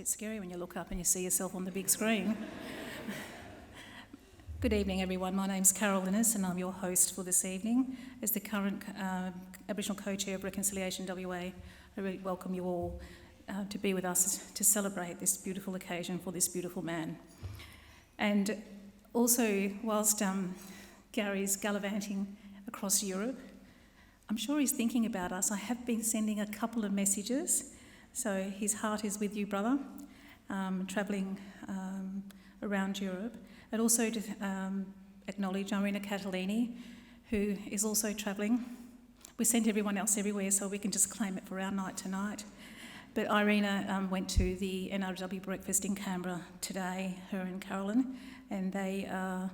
bit scary when you look up and you see yourself on the big screen. Good evening, everyone. My name's Carol Innes and I'm your host for this evening. As the current Aboriginal Co-Chair of Reconciliation WA, I really welcome you all to be with us to celebrate this beautiful occasion for this beautiful man. And also, whilst Gary's gallivanting across Europe, I'm sure he's thinking about us. I have been sending a couple of messages. So his heart is with you, brother, travelling around Europe. And also to acknowledge Irina Catalini, who is also travelling. We sent everyone else everywhere so we can just claim it for our night tonight. But Irina went to the NRW breakfast in Canberra today, her and Carolyn, and they are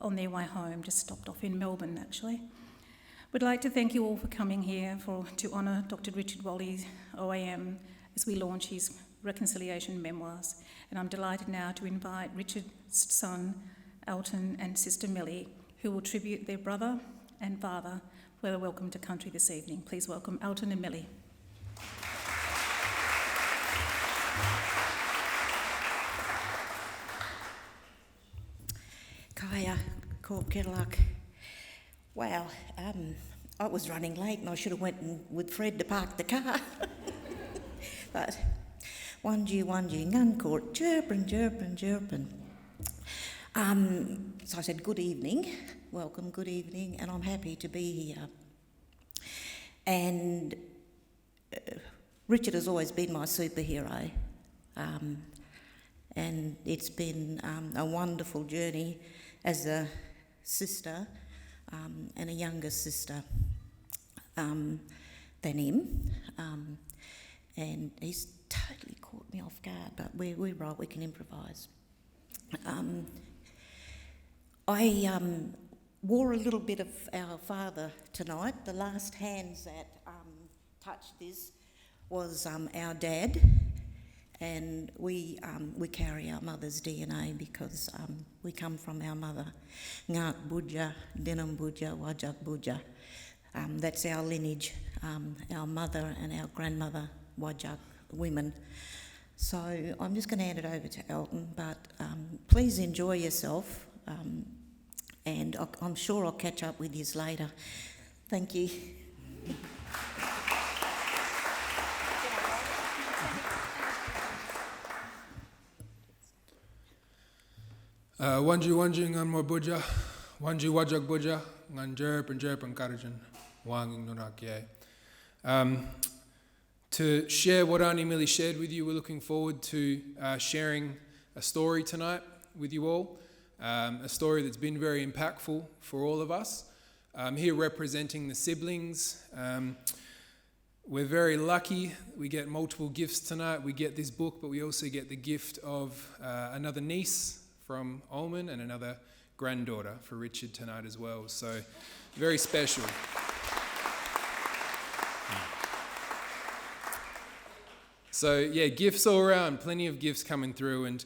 on their way home, just stopped off in Melbourne actually. We'd like to thank you all for coming here to honour Dr Richard Walley, OAM, as we launch his Reconciliation Memoirs. And I'm delighted now to invite Richard's son, Alton, and sister Millie, who will tribute their brother and father for their welcome to country this evening. Please welcome Alton and Millie. Kaya, Corp Kedlock. Wow, I was running late and I should have went with Fred to park the car. But Wanji, ngun court, chirpin. So I said, good evening, welcome, good evening, and I'm happy to be here. And Richard has always been my superhero, and it's been a wonderful journey as a sister and a younger sister than him. And he's totally caught me off guard, but we're right, we can improvise. I wore a little bit of our father tonight. The last hands that touched this was our dad, and we carry our mother's DNA because we come from our mother. Ngak Buja, Dinam Buja, Wajak Buja. That's our lineage, our mother and our grandmother, Wajak women. So I'm just going to hand it over to Alton, but please enjoy yourself, and I'm sure I'll catch up with you later. Thank you. Wanji ngan mo buja, wanji wajak buja, ngan jerp and karajan, wanging nunak. To share what Auntie Millie shared with you, we're looking forward to sharing a story tonight with you all, a story that's been very impactful for all of us. Here representing the siblings. We're very lucky. We get multiple gifts tonight. We get this book, but we also get the gift of another niece from Ullman and another granddaughter for Richard tonight as well. So very special. So yeah, gifts all around, plenty of gifts coming through. And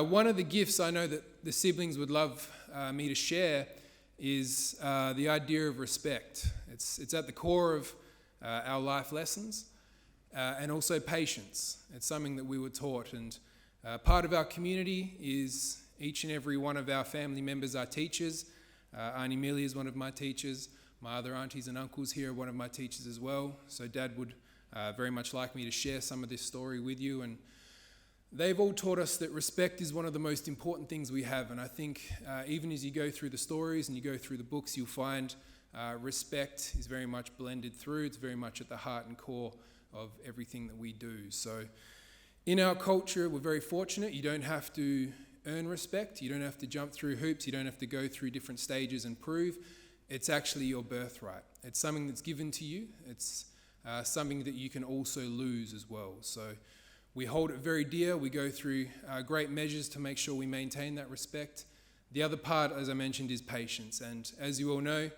one of the gifts I know that the siblings would love me to share is the idea of respect. It's at the core of our life lessons, and also patience. It's something that we were taught, and part of our community is each and every one of our family members are teachers. Auntie Millie is one of my teachers. My other aunties and uncles here are one of my teachers as well. So Dad would very much like me to share some of this story with you. And they've all taught us that respect is one of the most important things we have. And I think even as you go through the stories and you go through the books, you'll find respect is very much blended through. It's very much at the heart and core of everything that we do. So in our culture, we're very fortunate. You don't have to earn respect. You don't have to jump through hoops. You don't have to go through different stages and prove. It's actually your birthright. It's something that's given to you. It's something that you can also lose as well. So we hold it very dear. We go through great measures to make sure we maintain that respect. The other part, as I mentioned, is patience. And as you all know,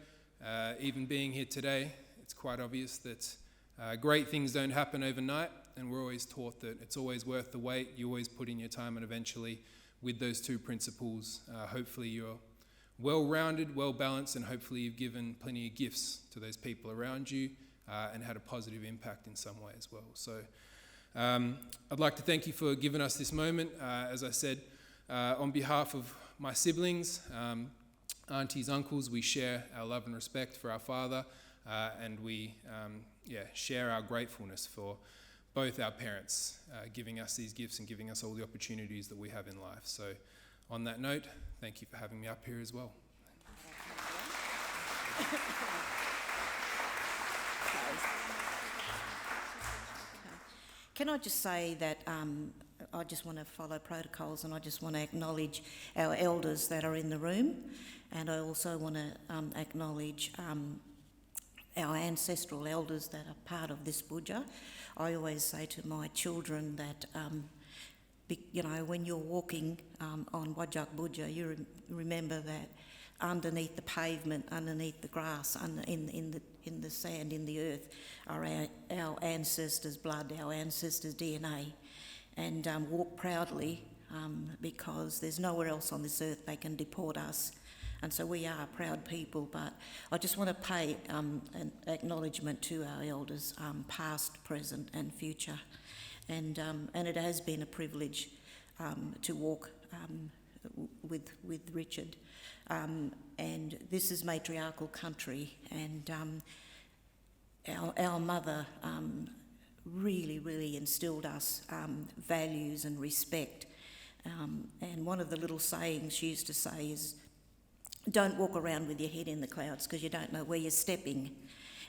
even being here today, it's quite obvious that great things don't happen overnight, and we're always taught that it's always worth the wait. You always put in your time, and eventually with those two principles, hopefully you're well-rounded, well-balanced, and hopefully you've given plenty of gifts to those people around you and had a positive impact in some way as well. So I'd like to thank you for giving us this moment. As I said, on behalf of my siblings, aunties, uncles, we share our love and respect for our father, and we share our gratefulness for both our parents giving us these gifts and giving us all the opportunities that we have in life. So on that note, thank you for having me up here as well. Can I just say that I just want to follow protocols, and I just want to acknowledge our elders that are in the room, and I also want to acknowledge our ancestral elders that are part of this budja. I always say to my children that, when you're walking on Wajak Budja, you remember that underneath the pavement, underneath the grass, in the sand, in the earth, are our ancestors' blood, our ancestors' DNA. And walk proudly because there's nowhere else on this earth they can deport us. And so we are proud people, but I just want to pay an acknowledgement to our elders, past, present and future. And it has been a privilege to walk with Richard. And this is matriarchal country, and our mother really instilled us values and respect. And one of the little sayings she used to say is, don't walk around with your head in the clouds because you don't know where you're stepping,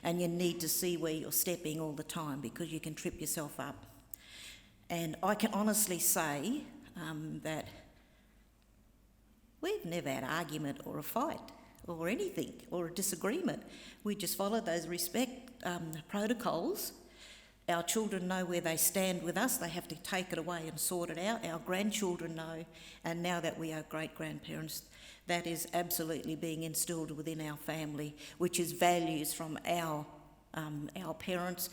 and you need to see where you're stepping all the time because you can trip yourself up. And I can honestly say that we've never had an argument or a fight or anything or a disagreement. We just follow those respect protocols. Our children know where they stand with us. They have to take it away and sort it out. Our grandchildren know, and now that we are great-grandparents, that is absolutely being instilled within our family, which is values from our parents,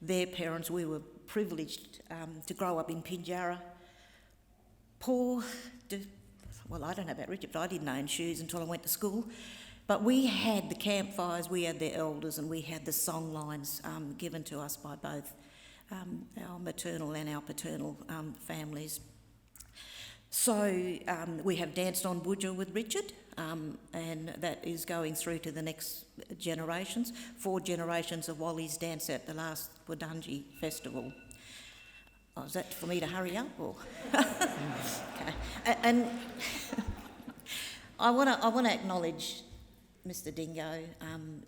their parents. We were privileged to grow up in Pinjarra. I don't know about Richard, but I didn't own shoes until I went to school. But we had the campfires, we had the elders, and we had the song lines given to us by both our maternal and our paternal families. So we have danced on Budja with Richard, and that is going through to the next generations. 4 generations of Walleys danced at the last Wurundjeri festival. Oh, is that for me to hurry up? Or? Okay. And I want to acknowledge Mr. Dingo.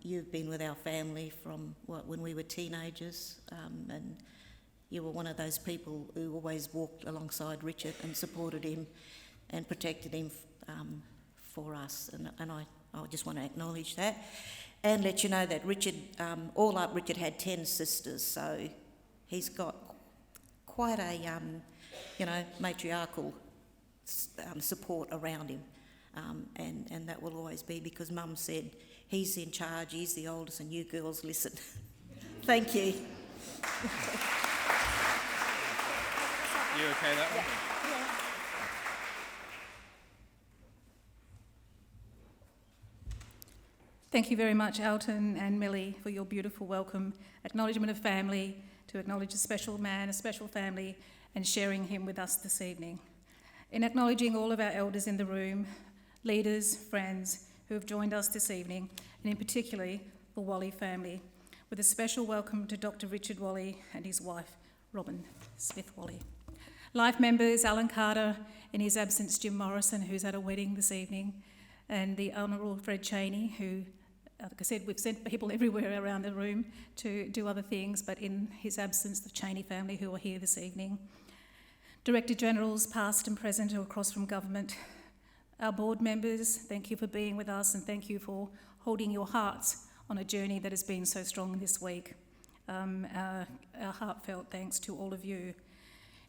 You've been with our family from when we were teenagers, and you were one of those people who always walked alongside Richard and supported him and protected him for us. And I just want to acknowledge that and let you know that Richard, all up, Richard had 10 sisters, so he's got quite a, matriarchal support around him. And that will always be, because Mum said he's in charge, he's the oldest, and you girls listen. Thank you. You okay that one? Yeah. Thank you very much, Alton and Millie, for your beautiful welcome, acknowledgement of family, to acknowledge a special man, a special family, and sharing him with us this evening. In acknowledging all of our elders in the room, leaders, friends who have joined us this evening, and in particularly the Walley family, with a special welcome to Dr Richard Walley and his wife, Robin Smith Walley. Life members, Alan Carter, in his absence, Jim Morrison, who's at a wedding this evening, and the Honourable Fred Cheney, who, like I said, we've sent people everywhere around the room to do other things, but in his absence, the Cheney family who are here this evening. Director Generals, past and present, who are across from government. Our board members, thank you for being with us, and thank you for holding your hearts on a journey that has been so strong this week. Our heartfelt thanks to all of you.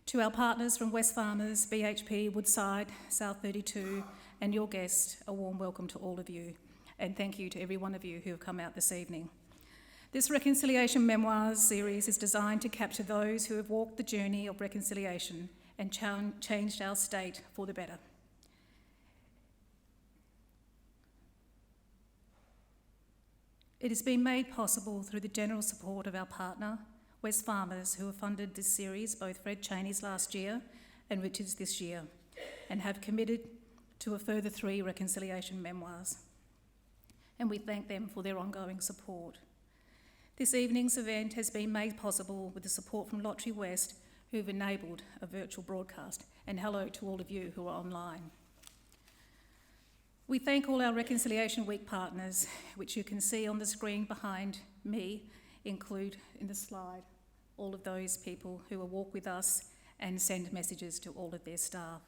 To our partners from Wesfarmers, BHP, Woodside, South 32, and your guests, a warm welcome to all of you. And thank you to every one of you who have come out this evening. This Reconciliation Memoirs series is designed to capture those who have walked the journey of reconciliation and changed our state for the better. It has been made possible through the general support of our partner, West farmers who have funded this series, both Fred Chaney's last year and Richard's this year, and have committed to a further 3 reconciliation memoirs. And we thank them for their ongoing support. This evening's event has been made possible with the support from Lottery West, who've enabled a virtual broadcast, and hello to all of you who are online. We thank all our Reconciliation Week partners, which you can see on the screen behind me, include in the slide all of those people who will walk with us and send messages to all of their staff.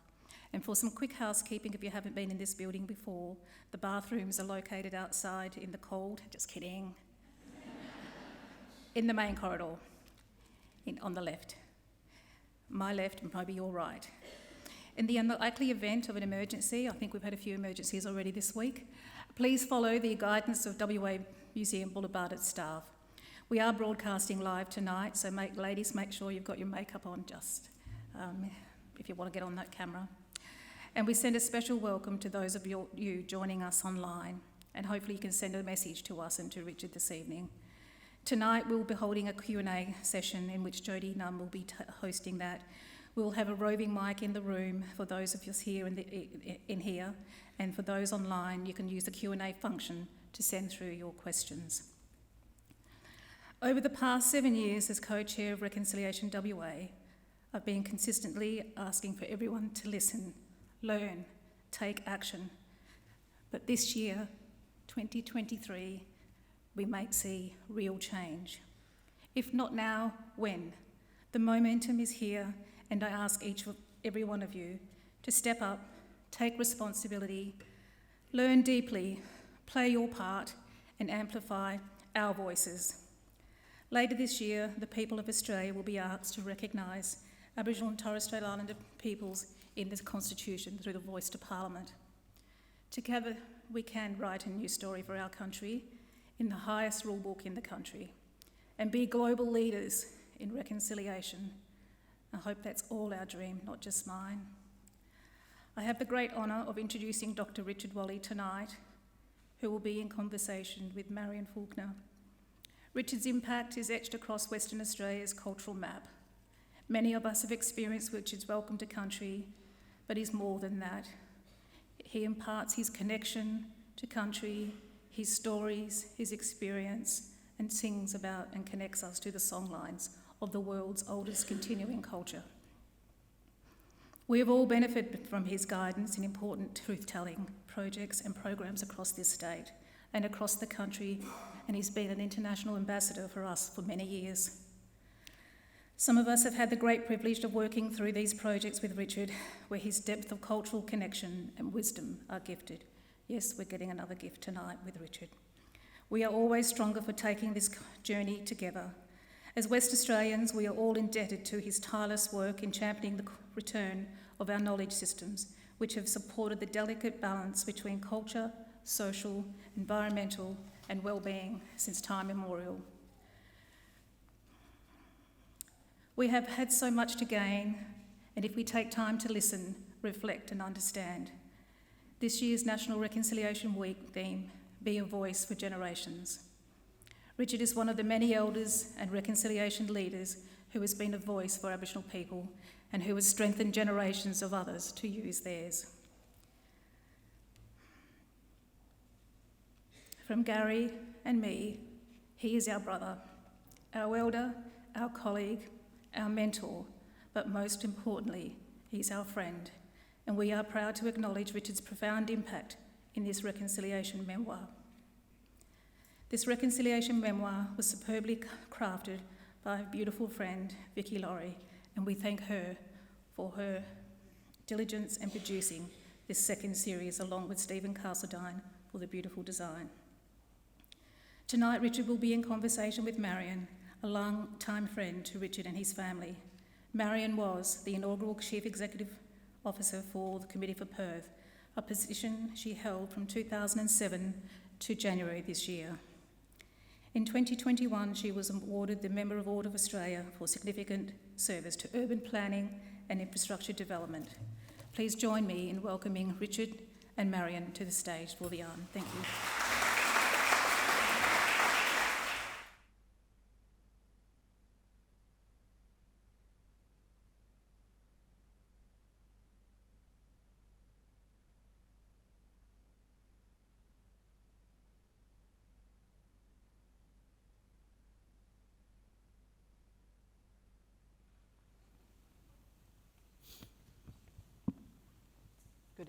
And for some quick housekeeping, if you haven't been in this building before, the bathrooms are located outside in the cold, just kidding, in the main corridor, on the left. My left and maybe your right. In the unlikely event of an emergency, I think we've had a few emergencies already this week, please follow the guidance of WA Museum Boola Bardip staff. We are broadcasting live tonight, so ladies, make sure you've got your makeup on just if you want to get on that camera. And we send a special welcome to those of you joining us online, and hopefully you can send a message to us and to Richard this evening. Tonight we'll be holding a Q&A session in which Jodie Nunn will be hosting that. We'll have a roving mic in the room for those of us here in here, and for those online, you can use the Q&A function to send through your questions. Over the past 7 years as co-chair of Reconciliation WA, I've been consistently asking for everyone to listen, learn, take action. But this year, 2023, we might see real change. If not now, when? The momentum is here, and I ask every one of you to step up, take responsibility, learn deeply, play your part, and amplify our voices. Later this year, the people of Australia will be asked to recognise Aboriginal and Torres Strait Islander peoples in the Constitution through the voice to Parliament. Together, we can write a new story for our country in the highest rule book in the country and be global leaders in reconciliation. I hope that's all our dream, not just mine. I have the great honour of introducing Dr Richard Walley tonight, who will be in conversation with Marion Faulkner. Richard's impact is etched across Western Australia's cultural map. Many of us have experienced Richard's welcome to country, but he's more than that. He imparts his connection to country, his stories, his experience, and sings about and connects us to the songlines of the world's oldest continuing culture. We have all benefited from his guidance in important truth-telling projects and programs across this state and across the country, and he's been an international ambassador for us for many years. Some of us have had the great privilege of working through these projects with Richard, where his depth of cultural connection and wisdom are gifted. Yes, we're getting another gift tonight with Richard. We are always stronger for taking this journey together. As West Australians, we are all indebted to his tireless work in championing the return of our knowledge systems, which have supported the delicate balance between culture, social, environmental, and well-being since time immemorial. We have had so much to gain, and if we take time to listen, reflect and understand. This year's National Reconciliation Week theme, Be a Voice for Generations. Richard is one of the many elders and reconciliation leaders who has been a voice for Aboriginal people and who has strengthened generations of others to use theirs. From Gary and me, he is our brother, our elder, our colleague, our mentor, but most importantly, he's our friend, and we are proud to acknowledge Richard's profound impact in this reconciliation memoir. This reconciliation memoir was superbly crafted by a beautiful friend, Victoria Laurie, and we thank her for her diligence in producing this second series, along with Stephen Castledine for the beautiful design. Tonight, Richard will be in conversation with Marion, a long-time friend to Richard and his family. Marion was the inaugural Chief Executive Officer for the Committee for Perth, a position she held from 2007 to January this year. In 2021, she was awarded the Member of Order of Australia for significant service to urban planning and infrastructure development. Please join me in welcoming Richard and Marion to the stage for the yarn. Thank you.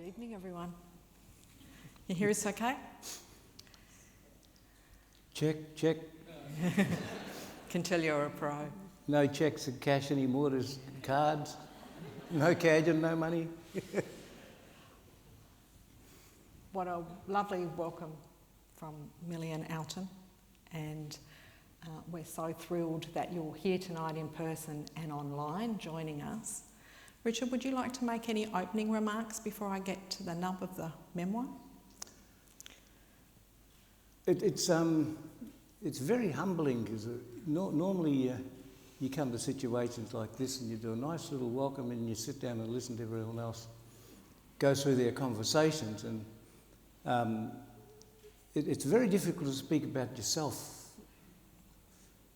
Good evening, everyone. You hear us okay? Check, check. Can tell you're a pro. No checks and cash anymore, there's cards. No cash and no money. What a lovely welcome from Millie and Alton, and we're so thrilled that you're here tonight in person and online joining us. Richard, would you like to make any opening remarks before I get to the nub of the memoir? It's very humbling because normally you come to situations like this and you do a nice little welcome and you sit down and listen to everyone else go through their conversations, and it's very difficult to speak about yourself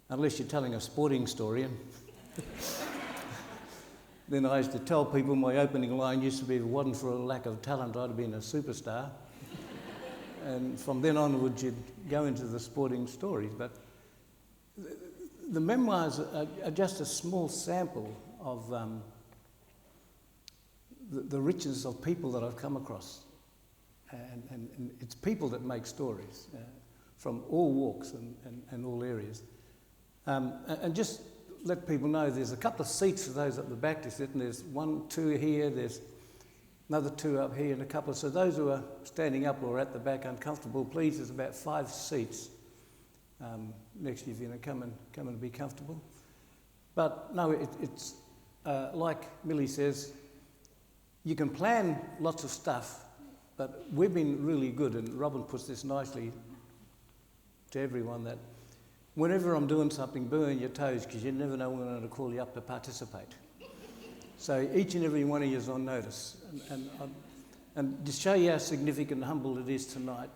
unless you're telling a sporting story. And then I used to tell people my opening line used to be, if it wasn't for a lack of talent, I'd have been a superstar. And from then onwards, you'd go into the sporting stories. But the memoirs are just a small sample of the richness of people that I've come across. And it's people that make stories from all walks and all areas. And just let people know there's a couple of seats for those at the back to sit, and there's 1, 2 here, there's another 2 up here, and a couple. So those who are standing up or at the back uncomfortable, please, there's about 5 seats next to you if you're going to come and be comfortable. But no, it's like Millie says, you can plan lots of stuff, but we've been really good, and Robin puts this nicely to everyone, that whenever I'm doing something, burn your toes, because you never know when I'm going to call you up to participate. So each and every one of you is on notice. And to show you how significant and humble it is tonight,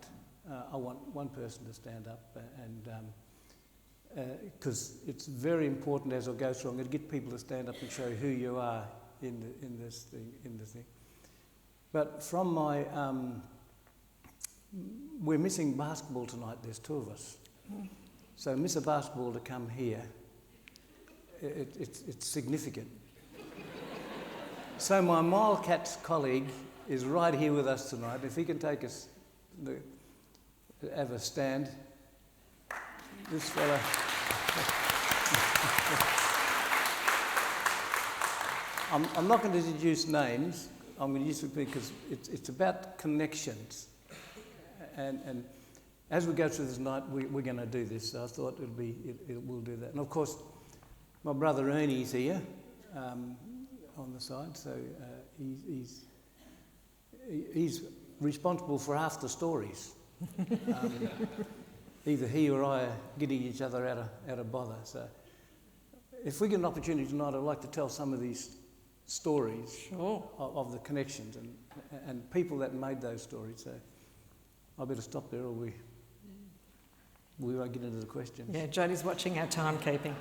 I want one person to stand up, and because it's very important as I go through. I'm going to get people to stand up and show who you are in this thing. But from my, we're missing basketball tonight. There's 2 of us. So miss a basketball to come here, it's significant. So my Milecats colleague is right here with us tonight. If he can take us, have a stand. This fella. I'm not going to deduce names. I'm going to use it because it's about connections. And as we go through this night, we're going to do this. So I thought we'll do that. And of course, my brother Ernie's here on the side. So he's responsible for half the stories. Either he or I are getting each other out of bother. So if we get an opportunity tonight, I'd like to tell some of these stories. Sure. Of the connections and people that made those stories. So I better stop there, or we won't get into the questions. Yeah, Jodie's watching our timekeeping.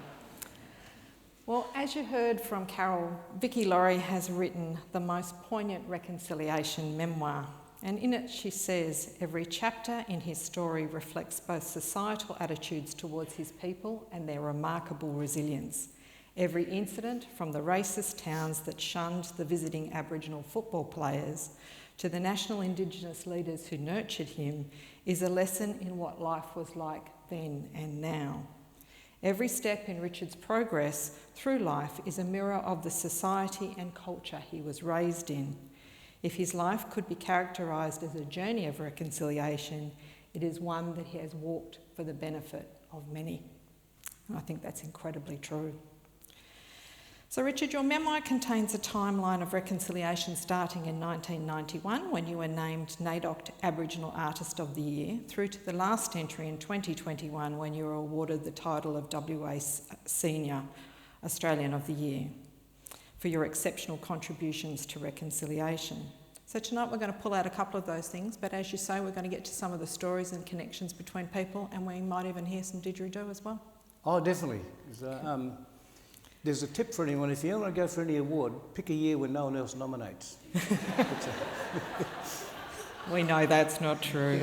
Well, as you heard from Carol, Vicky Laurie has written the most poignant reconciliation memoir. And in it she says, every chapter in his story reflects both societal attitudes towards his people and their remarkable resilience. Every incident, from the racist towns that shunned the visiting Aboriginal football players to the national Indigenous leaders who nurtured him, is a lesson in what life was like then and now. Every step in Richard's progress through life is a mirror of the society and culture he was raised in. If his life could be characterised as a journey of reconciliation, it is one that he has walked for the benefit of many. And I think that's incredibly true. So Richard, your memoir contains a timeline of reconciliation starting in 1991, when you were named NAIDOC Aboriginal Artist of the Year, through to the last entry in 2021, when you were awarded the title of WA Senior Australian of the Year for your exceptional contributions to reconciliation. So tonight we're going to pull out a couple of those things, but as you say, we're going to get to some of the stories and connections between people, and we might even hear some didgeridoo as well. Oh, definitely. There's a tip for anyone. If you want to go for any award, pick a year when no one else nominates. We know that's not true.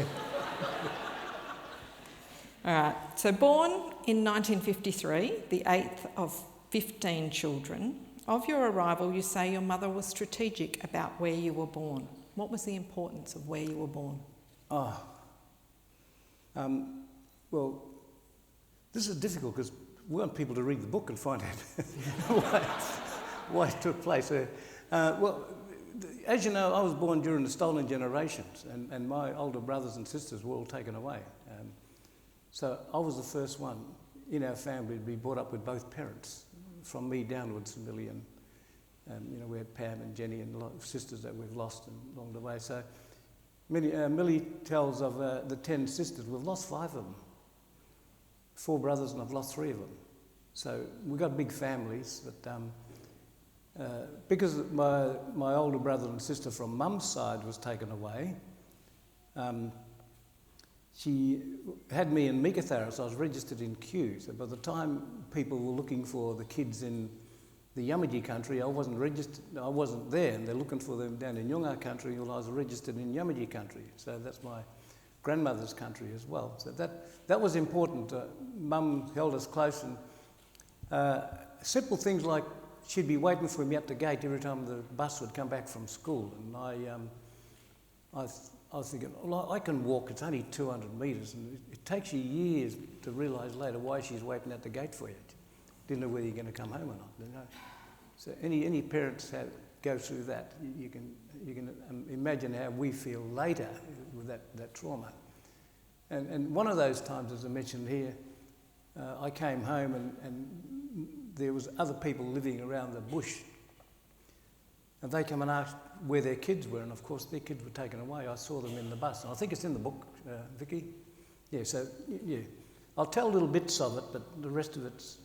All right, so born in 1953, the 8th of 15 children, of your arrival you say your mother was strategic about where you were born. What was the importance of where you were born? Well, this is difficult because we want people to read the book and find out why it took place. Well, as you know, I was born during the stolen generations, and my older brothers and sisters were all taken away. So I was the first one in our family to be brought up with both parents, from me downwards, Millie, and we had Pam and Jenny and a lot of sisters that we've lost along the way. So Millie tells of the 10 sisters. We've lost 5 of them. 4 brothers, and I've lost 3 of them. So we've got big families, but because my older brother and sister from mum's side was taken away, she had me in Meekatharra, so I was registered in Kew. So by the time people were looking for the kids in the Yamaji country, I wasn't registered, I wasn't there, and they're looking for them down in Noongar country. Well, I was registered in Yamaji country, so that's my grandmother's country as well. So that was important. Mum held us close, and simple things like she'd be waiting for me at the gate every time the bus would come back from school, and I was thinking, well, I can walk, it's only 200 metres, and it takes you years to realise later why she's waiting at the gate for you. Didn't know whether you're going to come home or not. You know? So any parents go through that. You can imagine how we feel later with that trauma. And one of those times, as I mentioned here, I came home and there was other people living around the bush, and they come and asked where their kids were, and of course their kids were taken away. I saw them in the bus, and I think it's in the book, Vicky. Yeah, so yeah, I'll tell little bits of it, but the rest of it's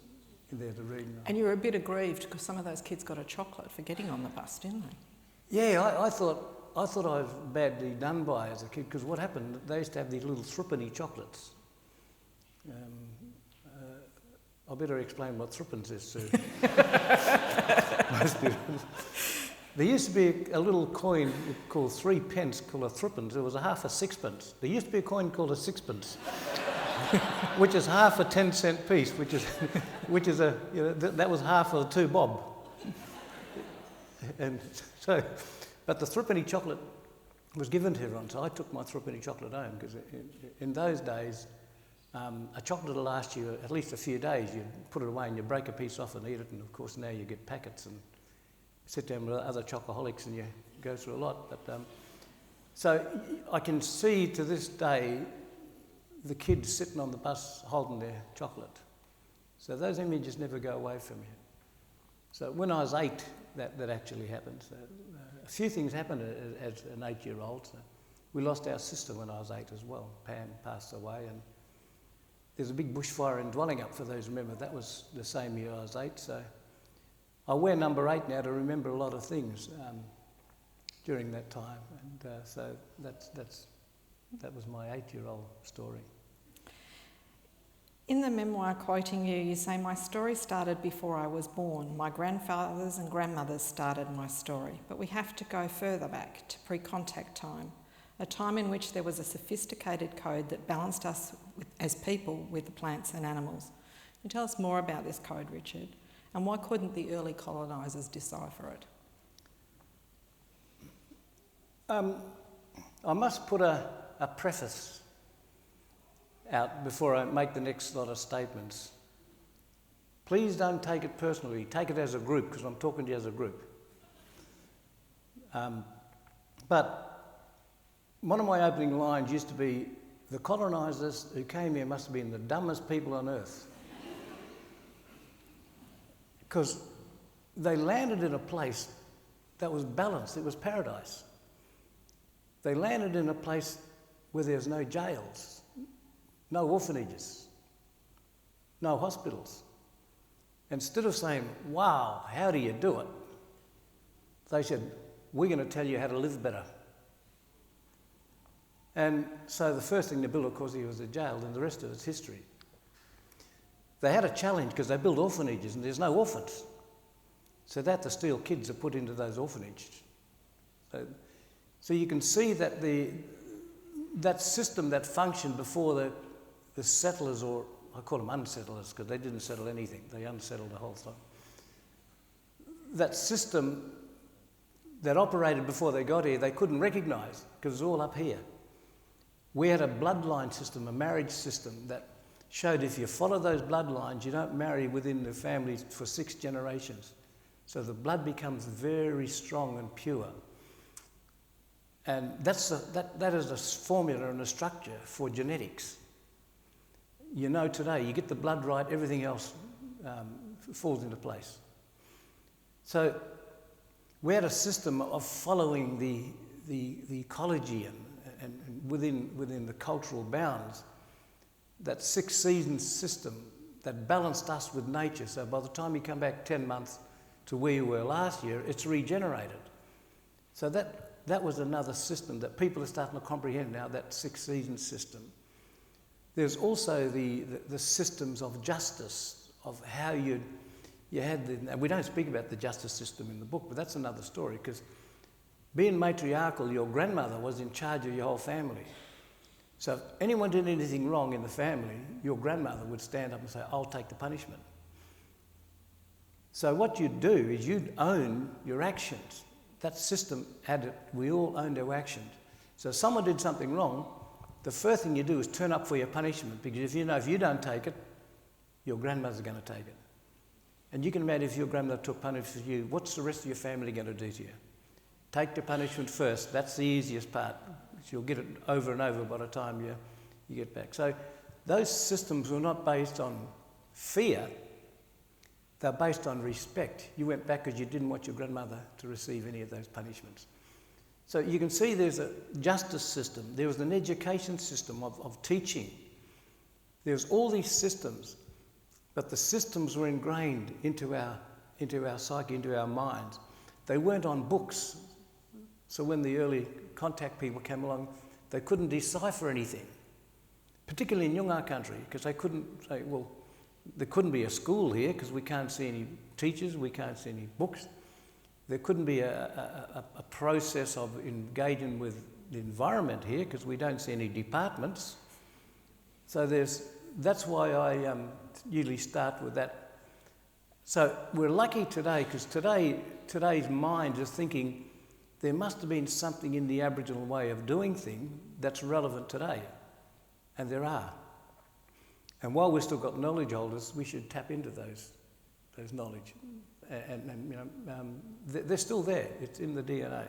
in there to read. And you were a bit aggrieved because some of those kids got a chocolate for getting on the bus, didn't they? Yeah, I thought I was badly done by as a kid, because what happened, they used to have these little threepenny chocolates. I better explain what threepence is to most people. There used to be a little coin called 3 pence called a threepence. It was a half a sixpence. There used to be a coin called a sixpence, which is half a 10-cent piece, which is a, that was half of a 2 bob. And so, but the threepenny chocolate was given to everyone, so I took my threepenny chocolate home, because in those days, a chocolate will last you at least a few days. You put it away and you break a piece off and eat it, and of course now you get packets and sit down with other chocoholics and you go through a lot. But so I can see to this day the kids sitting on the bus holding their chocolate. So those images never go away from you. So when I was 8, that actually happened. So, a few things happened as an 8-year-old. So we lost our sister when I was 8 as well. Pam passed away, and there's a big bushfire in Dwellingup, for those who remember. That was the same year I was 8. So I wear number 8 now to remember a lot of things during that time. And so that was my 8-year-old story. In the memoir, quoting you, you say, "My story started before I was born. My grandfathers and grandmothers started my story. But we have to go further back to pre-contact time, a time in which there was a sophisticated code that balanced us as people with the plants and animals." Can you tell us more about this code, Richard? And why couldn't the early colonisers decipher it? I must put a preface out before I make the next lot of statements. Please don't take it personally. Take it as a group, because I'm talking to you as a group. But one of my opening lines used to be, "The colonisers who came here must have been the dumbest people on earth." Because they landed in a place that was balanced. It was paradise. They landed in a place where there's no jails, no orphanages, no hospitals. Instead of saying, "Wow, how do you do it?" they said, "We're going to tell you how to live better." And so the first thing they built, of course, was a jail, and the rest of it's history. They had a challenge because they built orphanages and there's no orphans. So they had to steal kids to put into those orphanages. So you can see that that system that functioned before the settlers, or I call them unsettlers because they didn't settle anything, they unsettled the whole thing. That system that operated before they got here, they couldn't recognise because it's all up here. We had a bloodline system, a marriage system that showed if you follow those bloodlines, you don't marry within the family for 6 generations. So the blood becomes very strong and pure. And that is a formula and a structure for genetics. You know today, you get the blood right, everything else falls into place. So we had a system of following the ecology and within the cultural bounds, that 6-season system that balanced us with nature. So by the time you come back 10 months to where you were last year, it's regenerated. So that was another system that people are starting to comprehend now, that 6-season system. There's also the systems of justice, of how you had and we don't speak about the justice system in the book, but that's another story, because being matriarchal, your grandmother was in charge of your whole family. So if anyone did anything wrong in the family, your grandmother would stand up and say, I'll take the punishment. So what you'd do is you'd own your actions. That system had it, we all owned our actions. So if someone did something wrong, the first thing you do is turn up for your punishment, because if you don't take it, your grandmother's going to take it. And you can imagine if your grandmother took punishment for you, what's the rest of your family going to do to you? Take the punishment first. That's the easiest part. You'll get it over and over by the time you get back. So those systems were not based on fear. They're based on respect. You went back because you didn't want your grandmother to receive any of those punishments. So you can see there's a justice system. There was an education system of teaching. There's all these systems, but the systems were ingrained into our psyche, into our minds. They weren't on books. So when the early contact people came along, they couldn't decipher anything, particularly in Noongar country, because they couldn't say, well, there couldn't be a school here because we can't see any teachers, we can't see any books. There couldn't be a process of engaging with the environment here because we don't see any departments. So that's why I usually start with that. So we're lucky today because today's mind is thinking there must have been something in the Aboriginal way of doing things that's relevant today. And there are. And while we've still got knowledge holders, we should tap into those knowledge. And they're still there. It's in the DNA.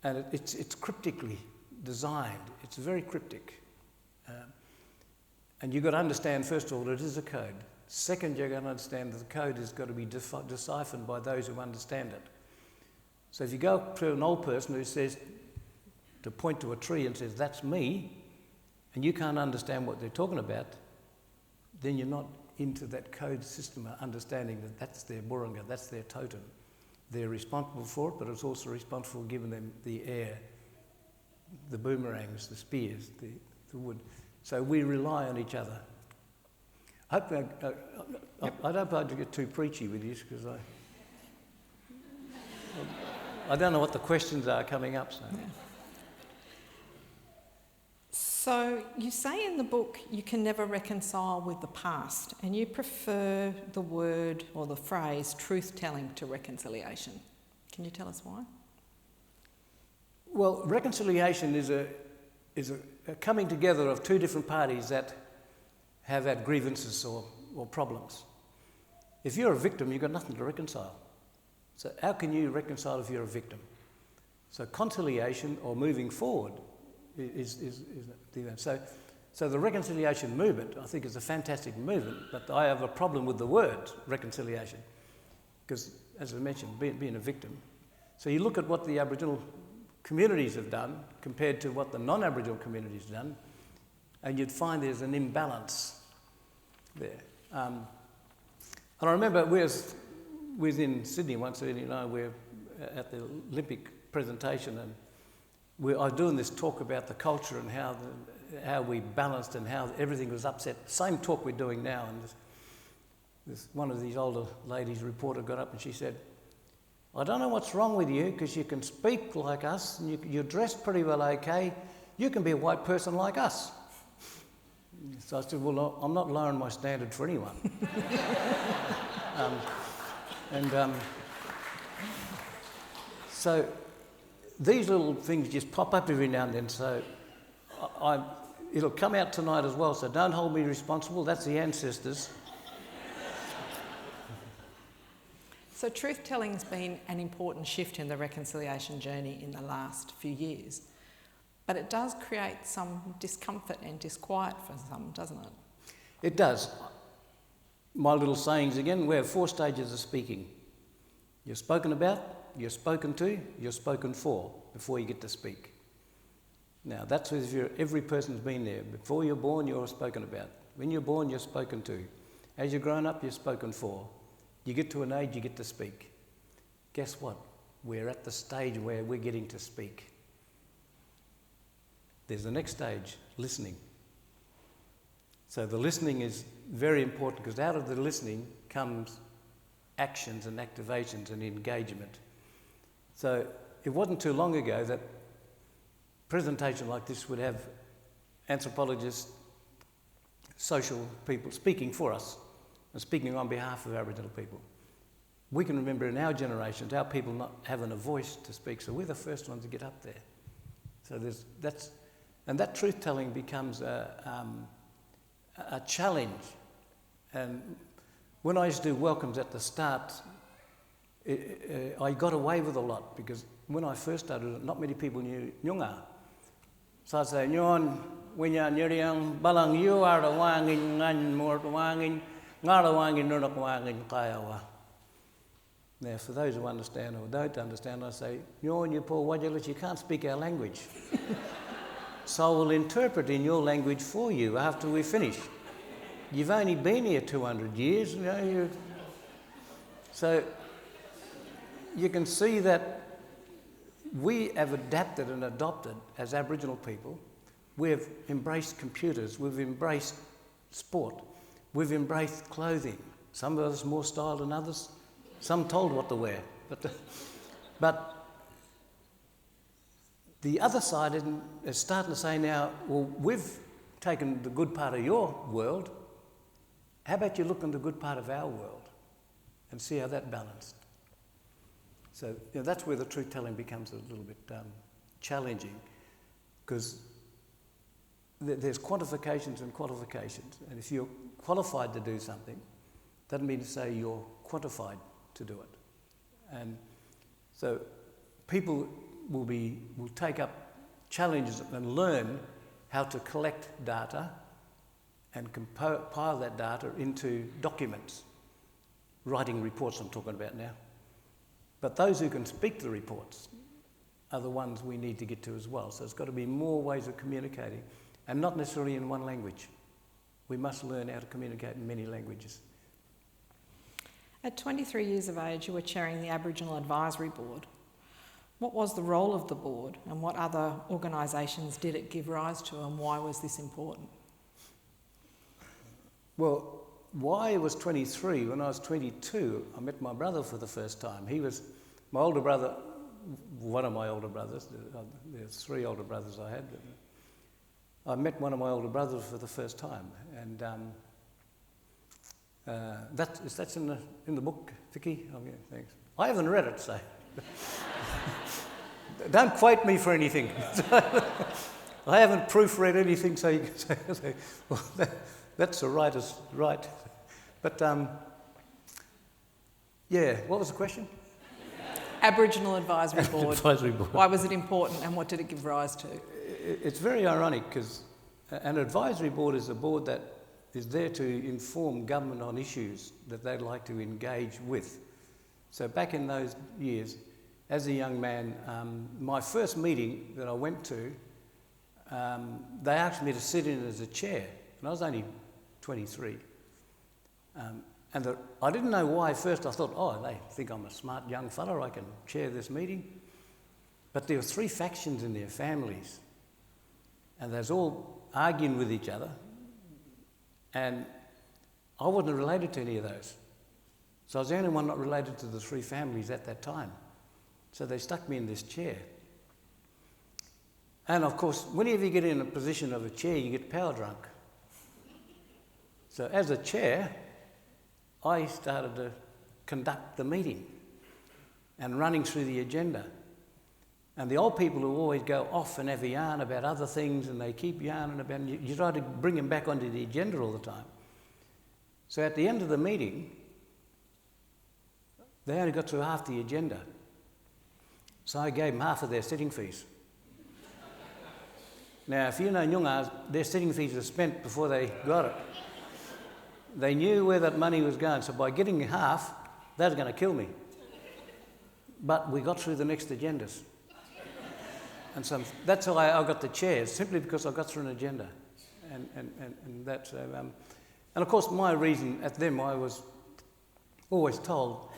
And it's cryptically designed. It's very cryptic. And you've got to understand, first of all, it is a code. Second, you've got to understand that the code has got to be deciphered by those who understand it. So if you go up to an old person who says, to point to a tree and says, that's me, and you can't understand what they're talking about, then you're not into that code system of understanding that that's their burunga, that's their totem. They're responsible for it, but it's also responsible for giving them the air, the boomerangs, the spears, the wood. So we rely on each other. I don't like to get too preachy with you because I don't know what the questions are coming up. So. Yeah. So you say in the book you can never reconcile with the past, and you prefer the word or the phrase truth-telling to reconciliation. Can you tell us why? Well, reconciliation is a coming together of two different parties that have had grievances or problems. If you're a victim, you've got nothing to reconcile. So how can you reconcile if you're a victim? So conciliation or moving forward is so the reconciliation movement, I think, is a fantastic movement, but I have a problem with the word reconciliation because, as I mentioned, being a victim. So you look at what the Aboriginal communities have done compared to what the non-Aboriginal communities have done, and you'd find there's an imbalance there. And I remember we was in Sydney once, and we're at the Olympic presentation, and I was doing this talk about the culture and how we balanced and how everything was upset. Same talk we're doing now, and this one of these older ladies, reporter, got up and she said, I don't know what's wrong with you because you can speak like us and you're dressed pretty well okay. You can be a white person like us. So I said, well, I'm not lowering my standard for anyone. So these little things just pop up every now and then. So it'll come out tonight as well. So don't hold me responsible. That's the ancestors. So truth-telling's been an important shift in the reconciliation journey in the last few years, but it does create some discomfort and disquiet for some, doesn't it? It does. My little sayings again, we have 4 stages of speaking. You're spoken about, you're spoken to, you're spoken for before you get to speak. Now that's if every person's been there. Before you're born, you're spoken about. When you're born, you're spoken to. As you're grown up, you're spoken for. You get to an age, you get to speak. Guess what? We're at the stage where we're getting to speak. There's the next stage, listening. So the listening is very important because out of the listening comes actions and activations and engagement. So it wasn't too long ago that a presentation like this would have anthropologists, social people speaking for us and speaking on behalf of Aboriginal people. We can remember in our generations our people not having a voice to speak, so we're the first ones to get up there. So that truth-telling becomes a challenge. And when I used to do welcomes at the start, I got away with a lot because when I first started, not many people knew Noongar. So I'd say, Nyon, Winya Nyeriang, Balang, you are the wangin, ngan more wangin, ngara wangin, nunak wangin, kayawa. Now, for those who understand or don't understand, I say, Nyon, you poor Wajalis, you can't speak our language. So I will interpret in your language for you after we finish. You've only been here 200 years, you know. So you can see that we have adapted and adopted as Aboriginal people. We've embraced computers, we've embraced sport, we've embraced clothing. Some of us more style than others, some told what to wear. But the other side is starting to say now, well, we've taken the good part of your world, how about you look in the good part of our world and see how that balanced? So that's where the truth-telling becomes a little bit challenging because there's quantifications and qualifications. And if you're qualified to do something, doesn't mean to say you're quantified to do it. And so people will take up challenges and learn how to collect data and compile that data into documents. Writing reports I'm talking about now. But those who can speak the reports are the ones we need to get to as well. So there's got to be more ways of communicating and not necessarily in one language. We must learn how to communicate in many languages. At 23 years of age, you were chairing the Aboriginal Advisory Board. What was the role of the board and what other organisations did it give rise to and why was this important? Well, why I was 23, when I was 22, I met my brother for the first time. He was my older brother, one of my older brothers. There's 3 older brothers I had. I met one of my older brothers for the first time. And that's in the book, Vicky? Oh, yeah, thanks. I haven't read it, so don't quote me for anything. I haven't proofread anything, so you can say well, that's the writer's right. But, yeah, what was the question? Aboriginal Advisory Board. Advisory Board. Why was it important and what did it give rise to? It's very ironic because an advisory board is a board that is there to inform government on issues that they'd like to engage with. So back in those years, as a young man, my first meeting that I went to, they asked me to sit in as a chair, and I was only 23. I didn't know why at first. I thought, oh, they think I'm a smart young fella, I can chair this meeting. But there were 3 factions in their families, and they was all arguing with each other, and I wasn't related to any of those. So I was the only one not related to the 3 families at that time. So they stuck me in this chair. And of course, whenever you get in a position of a chair, you get power drunk. So as a chair, I started to conduct the meeting and running through the agenda. And the old people who always go off and have a yarn about other things, and they keep yarning about, and you try to bring them back onto the agenda all the time. So at the end of the meeting, they only got through half the agenda. So I gave them half of their sitting fees. Now, if you know Noongars, their sitting fees are spent before they got it. They knew where that money was going, so by getting half, they were going to kill me. But we got through the next agendas. And so that's how I got the chairs, simply because I got through an agenda. And that's... and of course, my reason at them, I was always told,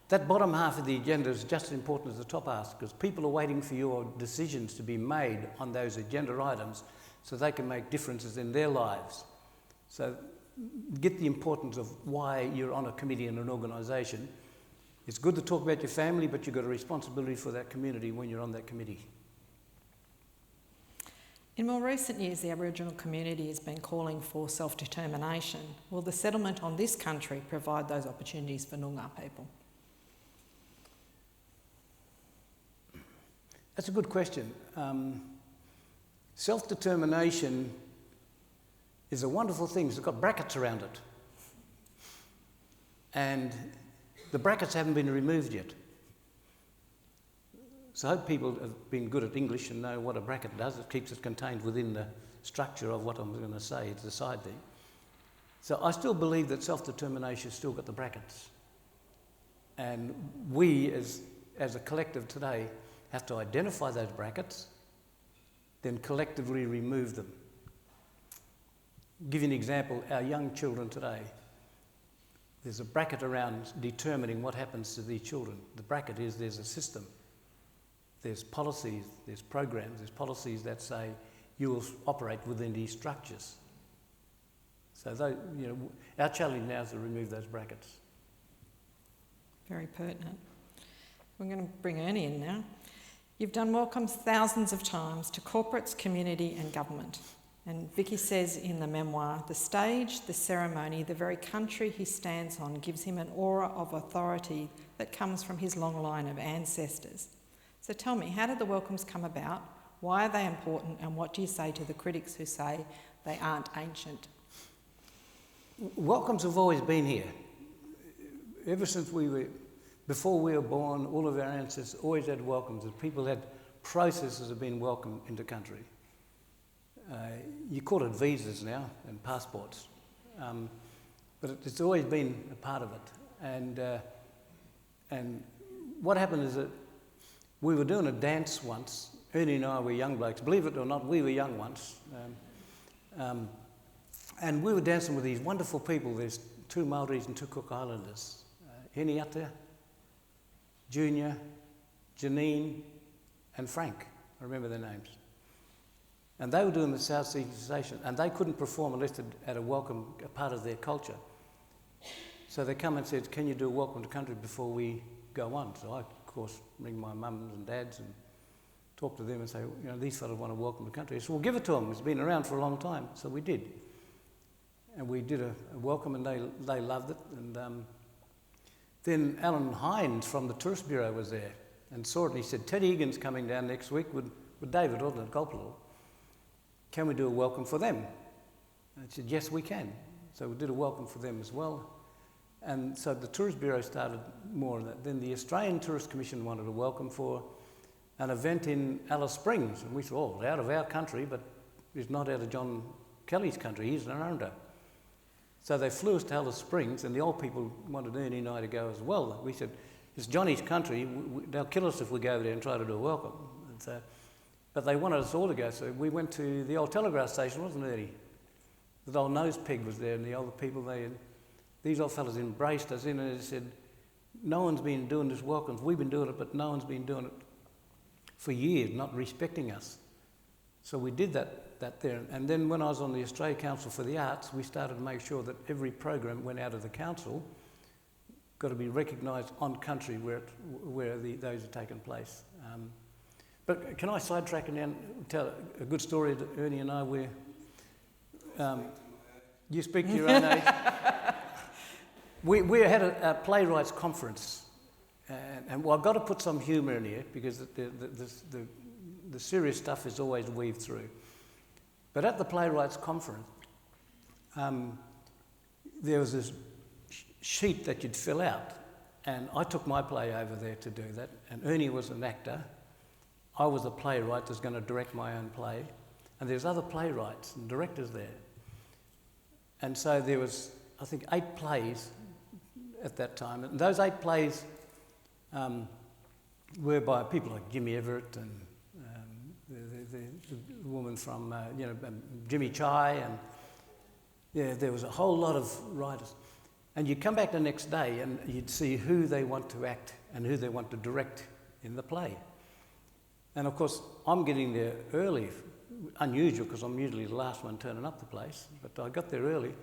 that bottom half of the agenda is just as important as the top half, because people are waiting for your decisions to be made on those agenda items so they can make differences in their lives. So get the importance of why you're on a committee in an organisation. It's good to talk about your family, but you've got a responsibility for that community when you're on that committee. In more recent years, the Aboriginal community has been calling for self-determination. Will the settlement on this country provide those opportunities for Noongar people? That's a good question. Self-determination is a wonderful thing. It's got brackets around it. And the brackets haven't been removed yet. So I hope people have been good at English and know what a bracket does. It keeps it contained within the structure of what I'm going to say. It's the side thing. So I still believe that self-determination's still got the brackets. And we, as a collective today, have to identify those brackets, then collectively remove them. Give you an example, our young children today, there's a bracket around determining what happens to these children. The bracket is there's a system. There's policies, there's programs, there's policies that say you will operate within these structures. So those, our challenge now is to remove those brackets. Very pertinent. We're going to bring Ernie in now. You've done welcomes thousands of times to corporates, community and government. And Vicky says in the memoir, the stage, the ceremony, the very country he stands on gives him an aura of authority that comes from his long line of ancestors. So tell me, how did the welcomes come about? Why are they important? And what do you say to the critics who say they aren't ancient? Welcomes have always been here. Ever since before we were born, all of our ancestors always had welcomes. And people had processes of being welcomed into country. You call it visas now and passports. But it's always been a part of it. And what happened is that we were doing a dance once. Ernie and I were young blokes. Believe it or not, we were young once. And we were dancing with these wonderful people. There's 2 Māoris and 2 Cook Islanders. Heniata, Junior, Janine and Frank. I remember their names. And they were doing the South Sea Station, and they couldn't perform unless they had a welcome, a part of their culture. So they come and said, can you do a welcome to country before we go on? So I, of course, ring my mums and dads and talk to them and say, these fellas want to welcome to country. I said, well, give it to them. It's been around for a long time. So we did. And we did a welcome, and they loved it. And then Alan Hines from the Tourist Bureau was there and saw it, and he said, Teddy Higgins coming down next week with David, wasn't it, Golpalor? Can we do a welcome for them? And I said, yes, we can. So we did a welcome for them as well. And so the Tourist Bureau started more of that. Then the Australian Tourist Commission wanted a welcome for an event in Alice Springs. And we thought, out of our country, but it's not out of John Kelly's country, he's an Narrandera. So they flew us to Alice Springs, and the old people wanted Ernie and I to go as well. We said, it's Johnny's country, they'll kill us if we go over there and try to do a welcome. And so, but they wanted us all to go, so we went to the old telegraph station, wasn't it, Ernie? The old nose peg was there, and the older people, these old fellas embraced us in, and they said, no one's been doing this welcomes. We've been doing it, but no one's been doing it for years, not respecting us. So we did that there. And then when I was on the Australia Council for the Arts, we started to make sure that every program went out of the council got to be recognised on country where those are taking place. But can I sidetrack and tell a good story that Ernie and I were... you speak to your own age. We had a playwrights conference, And well, I've got to put some humour in here because the serious stuff is always weaved through. But at the Playwrights Conference, there was this sheet that you'd fill out, and I took my play over there to do that, and Ernie was an actor. I was a playwright that's going to direct my own play, and there's other playwrights and directors there. And so there was, I think, 8 plays at that time, and those 8 plays were by people like Jimmy Everett and the woman from, Jimmy Chai, and yeah, there was a whole lot of writers. And you'd come back the next day and you'd see who they want to act and who they want to direct in the play. And of course, I'm getting there early, unusual because I'm usually the last one turning up the place, but I got there early.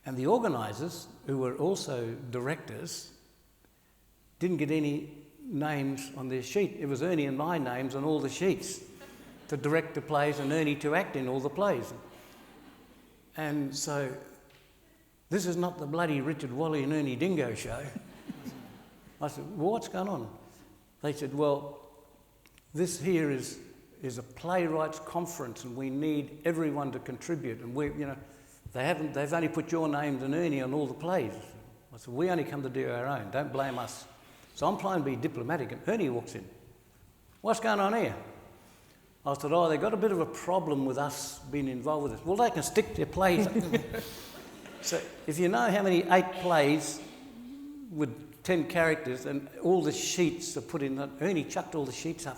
And the organisers, who were also directors, didn't get any names on their sheet. It was Ernie and my names on all the sheets to direct the plays and Ernie to act in all the plays. And so, this is not the bloody Richard Walley and Ernie Dingo show. I said, well, what's going on? They said, well, this here is a playwrights conference and we need everyone to contribute. And they've only put your names and Ernie on all the plays. I said, we only come to do our own, don't blame us. So I'm trying to be diplomatic, and Ernie walks in. What's going on here? I said, they've got a bit of a problem with us being involved with this. Well, they can stick their plays. So if you know how many 8 plays with 10 characters and all the sheets are put in, Ernie chucked all the sheets up.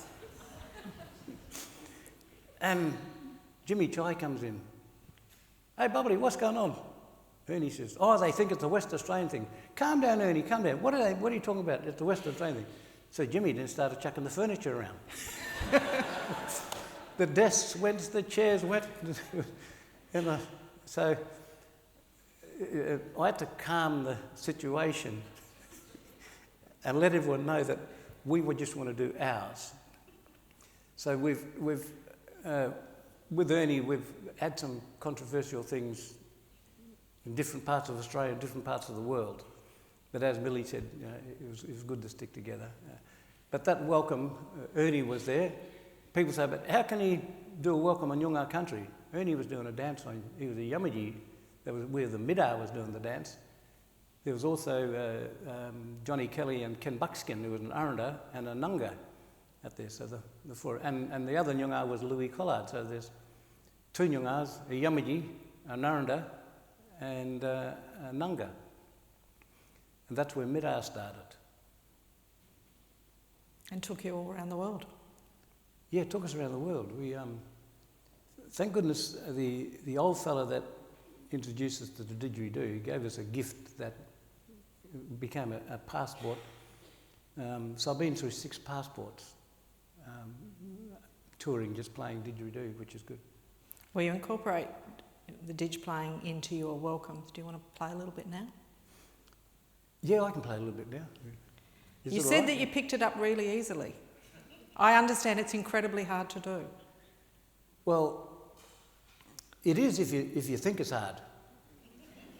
And Jimmy Chai comes in. Hey, Bubbly, what's going on? Ernie says, they think it's a West Australian thing. Calm down, Ernie, calm down. What are you talking about? It's a West Australian thing. So Jimmy then started chucking the furniture around. The desks went, the chairs went. So I had to calm the situation and let everyone know that we would just want to do ours. So with Ernie, we've had some controversial things in different parts of Australia, different parts of the world. But as Millie said, it was good to stick together. But that welcome, Ernie was there. People say, but how can he do a welcome on Noongar country? Ernie was doing a dance on, he was a Yamaji, that was where the Midar was doing the dance. There was also Johnny Kelly and Ken Buckskin, who was an Aranda and a Noongar out there. So the four, and the other Noongar was Louis Collard. So there's 2 Noongars, a Yamaji, an Aranda, and a Noongar. And that's where Midar started. And took you all around the world. Yeah, it took us around the world. We, thank goodness, the old fella that introduced us to the didgeridoo, he gave us a gift that became a passport. So I've been through 6 passports, touring, just playing didgeridoo, which is good. Will you incorporate the didge playing into your welcomes? Do you want to play a little bit now? Yeah, I can play a little bit now. You said that you picked it up really easily. I understand it's incredibly hard to do. Well, it is if you think it's hard.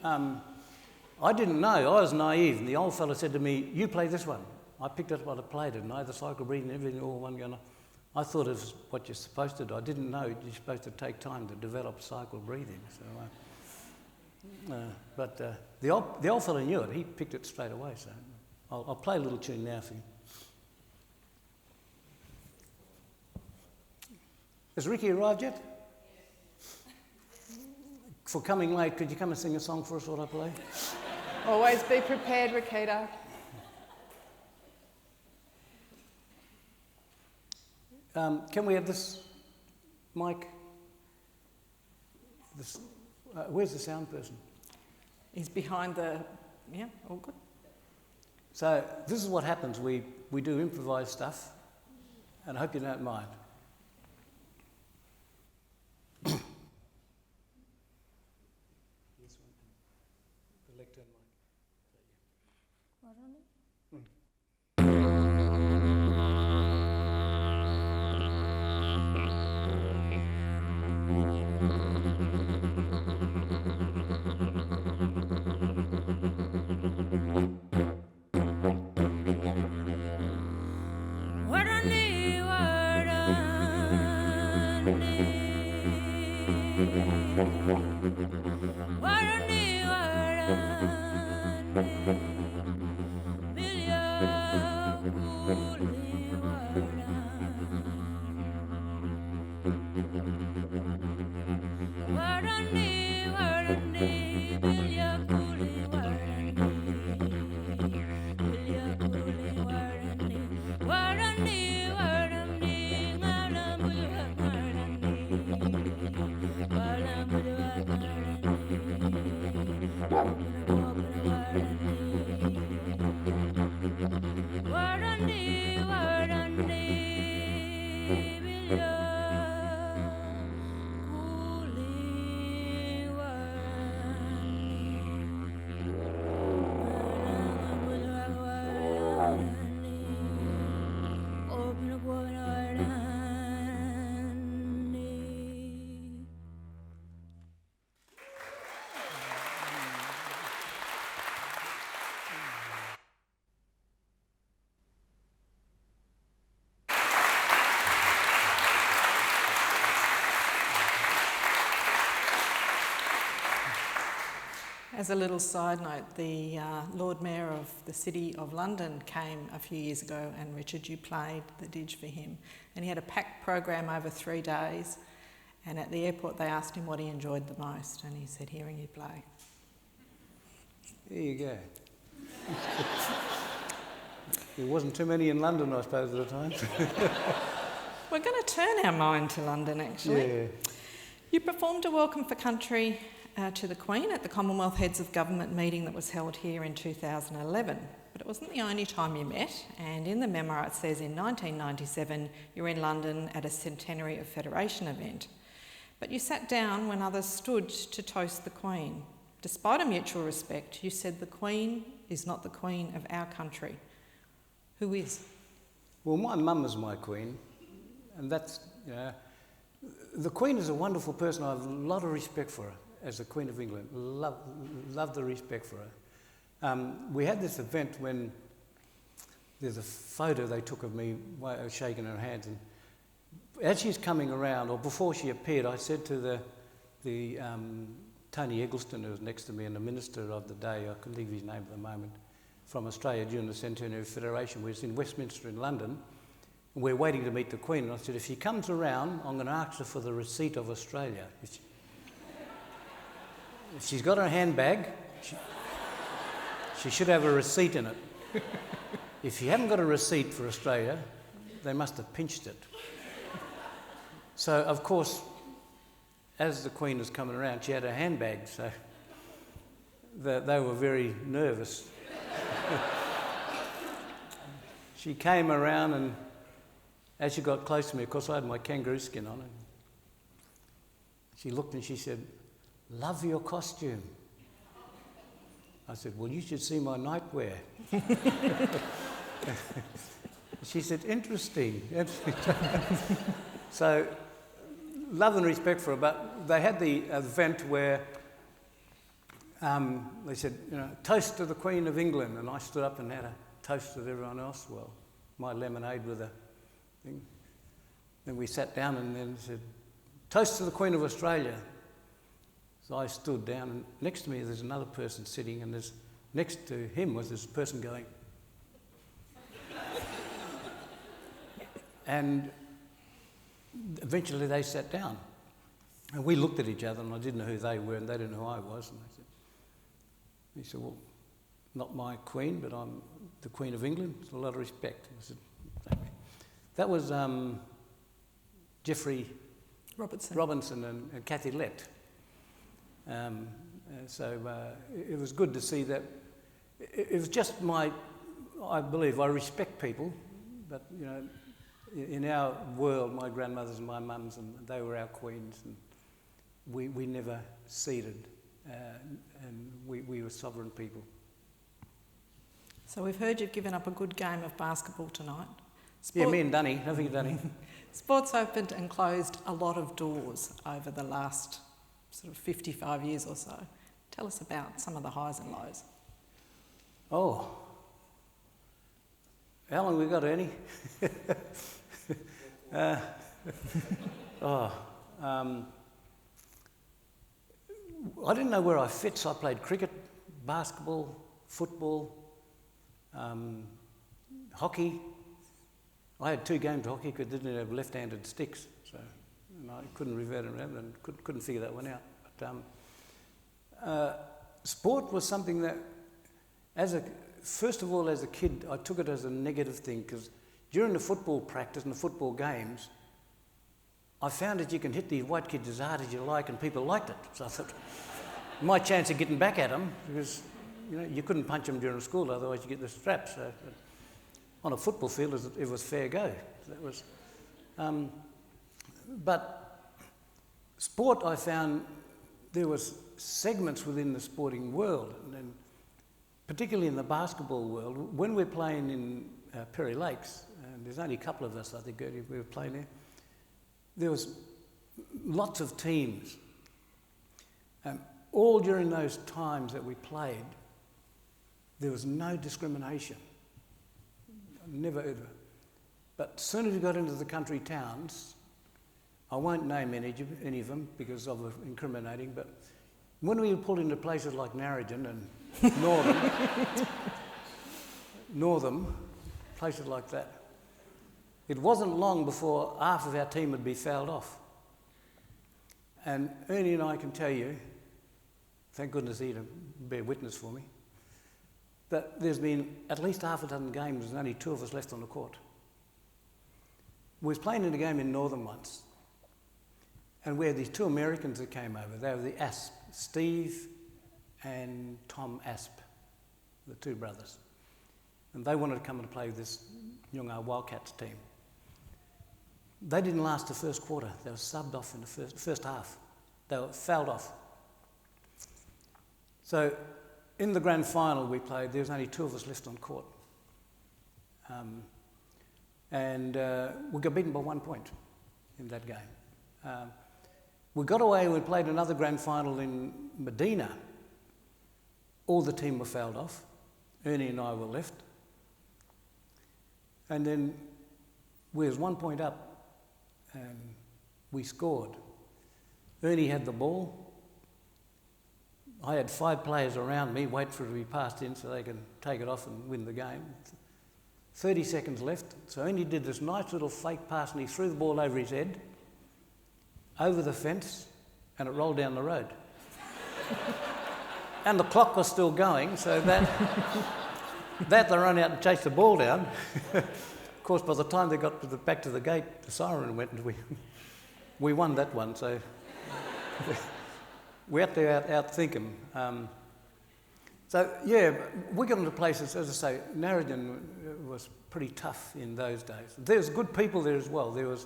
I didn't know. I was naive, and the old fella said to me, "You play this one." I picked it up, I played it, and I had the cycle breathing, everything, all one going on. I thought it was what you're supposed to do. I didn't know you're supposed to take time to develop cycle breathing. So, but the old fella knew it. He picked it straight away. So I'll play a little tune now for you. Has Ricky arrived yet? For coming late, could you come and sing a song for us while I play? Always be prepared, Rakita. Can we have this mic? Where's the sound person? He's behind the... Yeah, all good. So this is what happens. We do improvised stuff, and I hope you don't mind. This one, the lectern mic. Right on it. As a little side note, the Lord Mayor of the City of London came a few years ago, and Richard, you played the Didge for him. And he had a packed program over 3 days, and at the airport they asked him what he enjoyed the most, and he said hearing you play. There you go. There wasn't too many in London, I suppose, at the time. We're going to turn our mind to London, actually. Yeah. You performed a Welcome for Country to the Queen at the Commonwealth Heads of Government meeting that was held here in 2011. But it wasn't the only time you met, and in the memoir it says in 1997 you were in London at a Centenary of Federation event. But you sat down when others stood to toast the Queen. Despite a mutual respect, you said the Queen is not the Queen of our country. Who is? Well, my mum is my Queen, and that's, the Queen is a wonderful person. I have a lot of respect for her as the Queen of England. Love the respect for her. We had this event when there's a photo they took of me shaking her hands, and as she's coming around, or before she appeared, I said to the Tony Eggleston, who was next to me, and the Minister of the day, I couldn't think of his name at the moment, from Australia during the Centenary of Federation. We was in Westminster in London, and we're waiting to meet the Queen, and I said, if she comes around, I'm going to ask her for the receipt of Australia. If she's got her handbag, she should have a receipt in it. If you haven't got a receipt for Australia, they must have pinched it. So, of course, as the Queen was coming around, she had her handbag, so they were very nervous. She came around, and as she got close to me, of course, I had my kangaroo skin on, and she looked and she said, "Love your costume." I said, "Well, you should see my nightwear." She said, "Interesting." So, love and respect for her, but they had the event where they said, toast to the Queen of England, and I stood up and had a toast with everyone else. Well, my lemonade with a thing. Then we sat down and then said, toast to the Queen of Australia. So I stood down, and next to me there's another person sitting, and next to him was this person going. And eventually they sat down, and we looked at each other, and I didn't know who they were, and they didn't know who I was. And he said, "Well, not my Queen, but I'm the Queen of England. It's a lot of respect." I said, "Okay." That was Geoffrey Robinson and Kathy Lett. It was good to see that. It was just I believe I respect people, but in our world, my grandmothers and my mums, and they were our queens, and we never ceded, and we were sovereign people. So we've heard you've given up a good game of basketball tonight. Yeah, me and Dunny. Don't forget Dunny. Sport's opened and closed a lot of doors over the last sort of 55 years or so. Tell us about some of the highs and lows. Oh. How long have we got, Ernie? I didn't know where I fit, so I played cricket, basketball, football, hockey. I had 2 games of hockey because I didn't have left-handed sticks, so I couldn't revert around and couldn't figure that one out. But sport was something that, first of all, as a kid, I took it as a negative thing because during the football practice and the football games, I found that you can hit these white kids as hard as you like and people liked it. So I thought, my chance of getting back at them, because you couldn't punch them during school, otherwise you get the straps. So on a football field, it was fair go. That was, but sport, I found there was segments within the sporting world, and particularly in the basketball world. When we're playing in Perry Lakes, and there's only a couple of us, I think, we were playing there. There was lots of teams. All during those times that we played, there was no discrimination. Never ever. But as soon as we got into the country towns, I won't name any of them because of incriminating, but when we were pulled into places like Narrogin and Northam, places like that, it wasn't long before half of our team would be fouled off. And Ernie and I can tell you, thank goodness he to bear witness for me, that there's been at least half a dozen games and only 2 of us left on the court. We was playing in a game in Northern once, and we had these 2 Americans that came over. They were the Asp, Steve and Tom Asp, the 2 brothers. And they wanted to come and play with this Noongar Wildcats team. They didn't last the first quarter. They were subbed off in the first half. They were fouled off. So in the grand final we played, there was only 2 of us left on court. We got beaten by 1 point in that game. We got away and we played another grand final in Medina. All the team were fouled off. Ernie and I were left. And then we was 1 point up and we scored. Ernie had the ball. I had 5 players around me wait for it to be passed in so they can take it off and win the game. 30 seconds left. So Ernie did this nice little fake pass and he threw the ball over his head, over the fence, and it rolled down the road. And the clock was still going, so that they ran out and chased the ball down. Of course, by the time they got back to the gate, the siren went and we won that one. So we had to outthink them. So yeah, we got into places, as I say, Narrogin was pretty tough in those days. There's good people there as well. There was,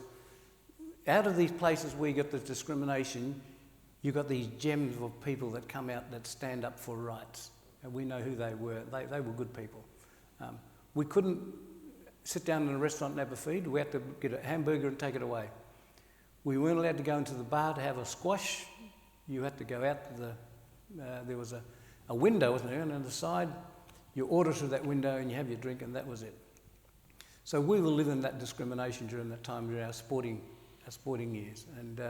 out of these places where you get the discrimination, you got these gems of people that come out that stand up for rights. And we know who they were. They were good people. We couldn't sit down in a restaurant and have a feed. We had to get a hamburger and take it away. We weren't allowed to go into the bar to have a squash. You had to go out to there was a window, wasn't there? And on the side, you order through that window and you have your drink and that was it. So we were living that discrimination during that time, during our sporting years. And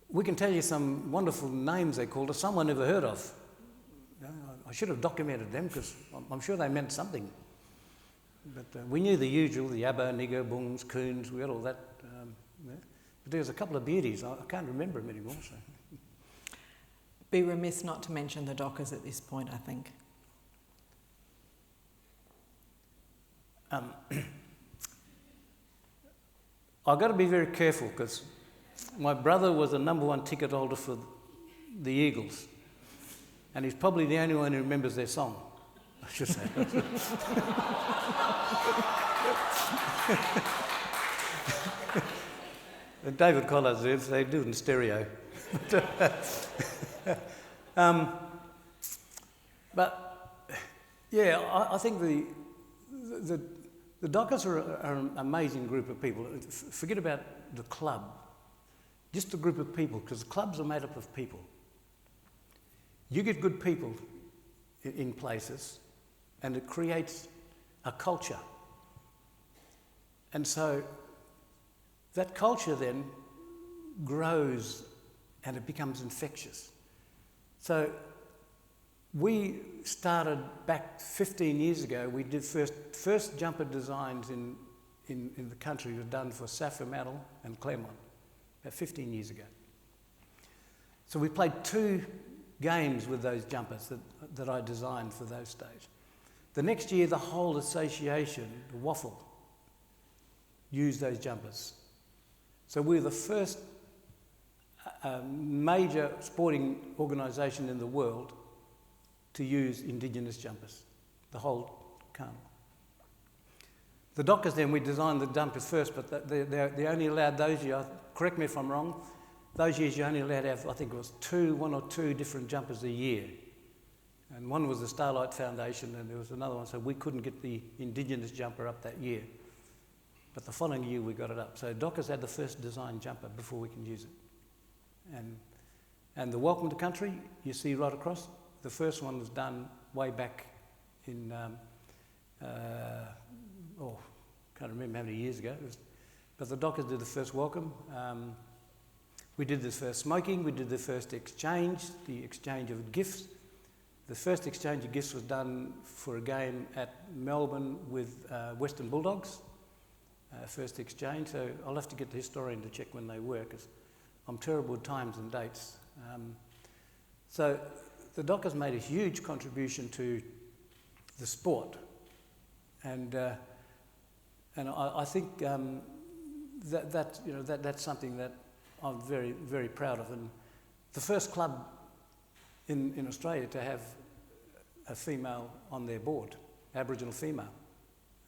we can tell you some wonderful names they called us, some I never heard of. I should have documented them because I'm sure they meant something. But we knew the usual, the Abba, Nigger, Bungs, Coons, we had all that. But there was a couple of beauties. I can't remember them anymore. So. Be remiss not to mention the Dockers at this point, I think. I've got to be very careful because my brother was the #1 ticket holder for the Eagles. And he's probably the only one who remembers their song, I should say. David Collins says they do it in stereo. But yeah, I think the Dockers are an amazing group of people. Forget about the club, just a group of people, because clubs are made up of people. You get good people in places and it creates a culture. And so that culture then grows and it becomes infectious. So we started back 15 years ago. We did first jumper designs in the country were done for Saffron Mantle and Claremont about 15 years ago. So we played 2 games with those jumpers that I designed for those days. The next year, the whole association, the Waffle, used those jumpers. So we were the first major sporting organisation in the world to use Indigenous jumpers, the whole carnival. The Dockers then, we designed the jumpers first, but they only allowed those years, correct me if I'm wrong, those years you only allowed to have, I think it was 1 or 2 different jumpers a year. And one was the Starlight Foundation and there was another one, so we couldn't get the Indigenous jumper up that year. But the following year we got it up. So Dockers had the first design jumper before we can use it. And the Welcome to Country, you see right across, the first one was done way back in, can't remember how many years ago. But the Dockers did the first Welcome. We did the first smoking, we did the first exchange, the exchange of gifts. The first exchange of gifts was done for a game at Melbourne with Western Bulldogs, first exchange. So I'll have to get the historian to check when they were, because I'm terrible with times and dates. So the Dockers made a huge contribution to the sport. And I think that's something that I'm very, very proud of. And the first club in Australia to have a female on their board, Aboriginal female.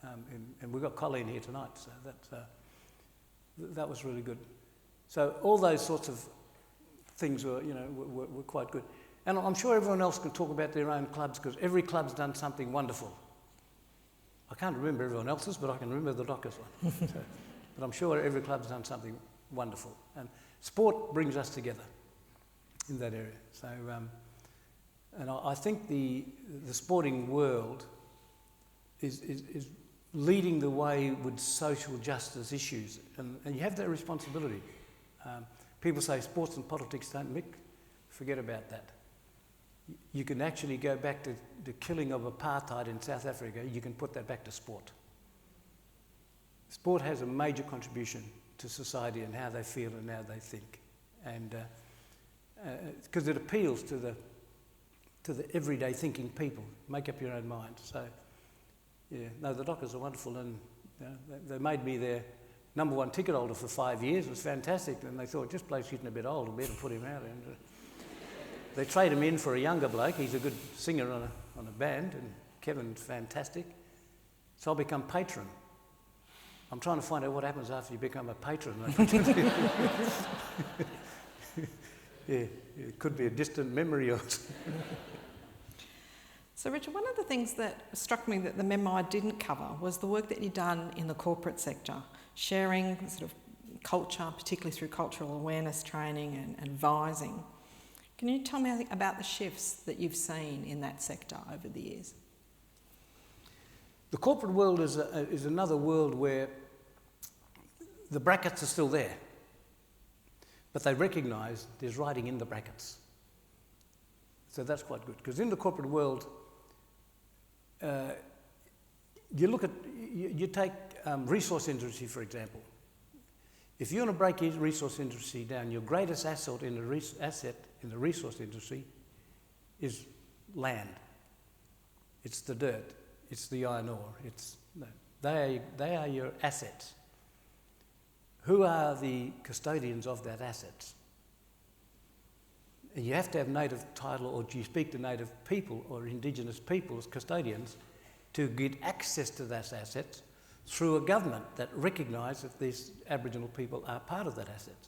And we've got Colleen here tonight, so that was really good. So all those sorts of things were quite good. And I'm sure everyone else can talk about their own clubs, because every club's done something wonderful. I can't remember everyone else's, but I can remember the Dockers one. But I'm sure every club's done something wonderful. And sport brings us together in that area. So, and I think the sporting world is leading the way with social justice issues. And you have that responsibility. People say sports and politics don't mix. Forget about that. You can actually go back to the killing of apartheid in South Africa. You can put that back to sport. Sport has a major contribution to society and how they feel and how they think, and because it appeals to the everyday thinking people. Make up your own mind. So, yeah, no, the Dockers are wonderful, and they made me their #1 ticket holder for 5 years. It was fantastic, and they thought, this bloke's getting a bit old, we better put him out. And they trade him in for a younger bloke. He's a good singer on a band, and Kevin's fantastic. So I'll become patron. I'm trying to find out what happens after you become a patron. Yeah, it could be a distant memory or So Richard, one of the things that struck me that the memoir didn't cover was the work that you've done in the corporate sector, sharing sort of culture, particularly through cultural awareness training and advising. Can you tell me about the shifts that you've seen in that sector over the years? The corporate world is another world where the brackets are still there, but they recognise there's writing in the brackets. So that's quite good, because in the corporate world, you take resource industry, for example. If you want to break resource industry down, your greatest asset in the resource industry is land. It's the dirt. It's the iron ore. They are your assets. Who are the custodians of that assets? And you have to have native title, or do you speak to native people or Indigenous people as custodians to get access to those assets through a government that recognises that these Aboriginal people are part of that asset.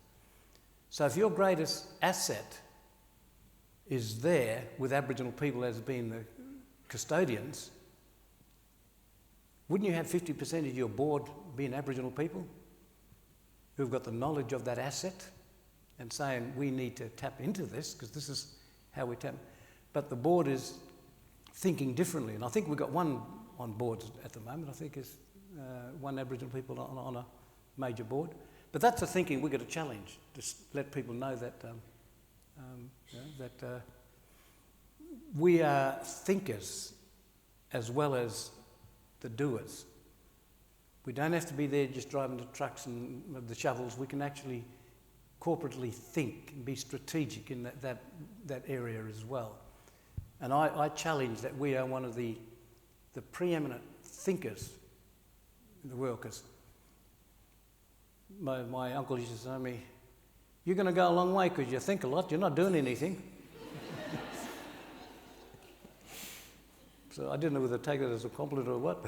So if your greatest asset is there with Aboriginal people as being the custodians, wouldn't you have 50% of your board being Aboriginal people who've got the knowledge of that asset and saying, we need to tap into this because this is how we tap. But the board is thinking differently. And I think we've got one on board at the moment. I think is one Aboriginal people on a major board. But that's the thinking we've got to challenge, just let people know that, we are thinkers as well as the doers. We don't have to be there just driving the trucks and the shovels. We can actually corporately think and be strategic in that area as well. And I challenge that we are one of the preeminent thinkers in the world, because my uncle used to say to me, "You're going to go a long way because you think a lot, you're not doing anything." So I didn't know whether to take that as a compliment or what,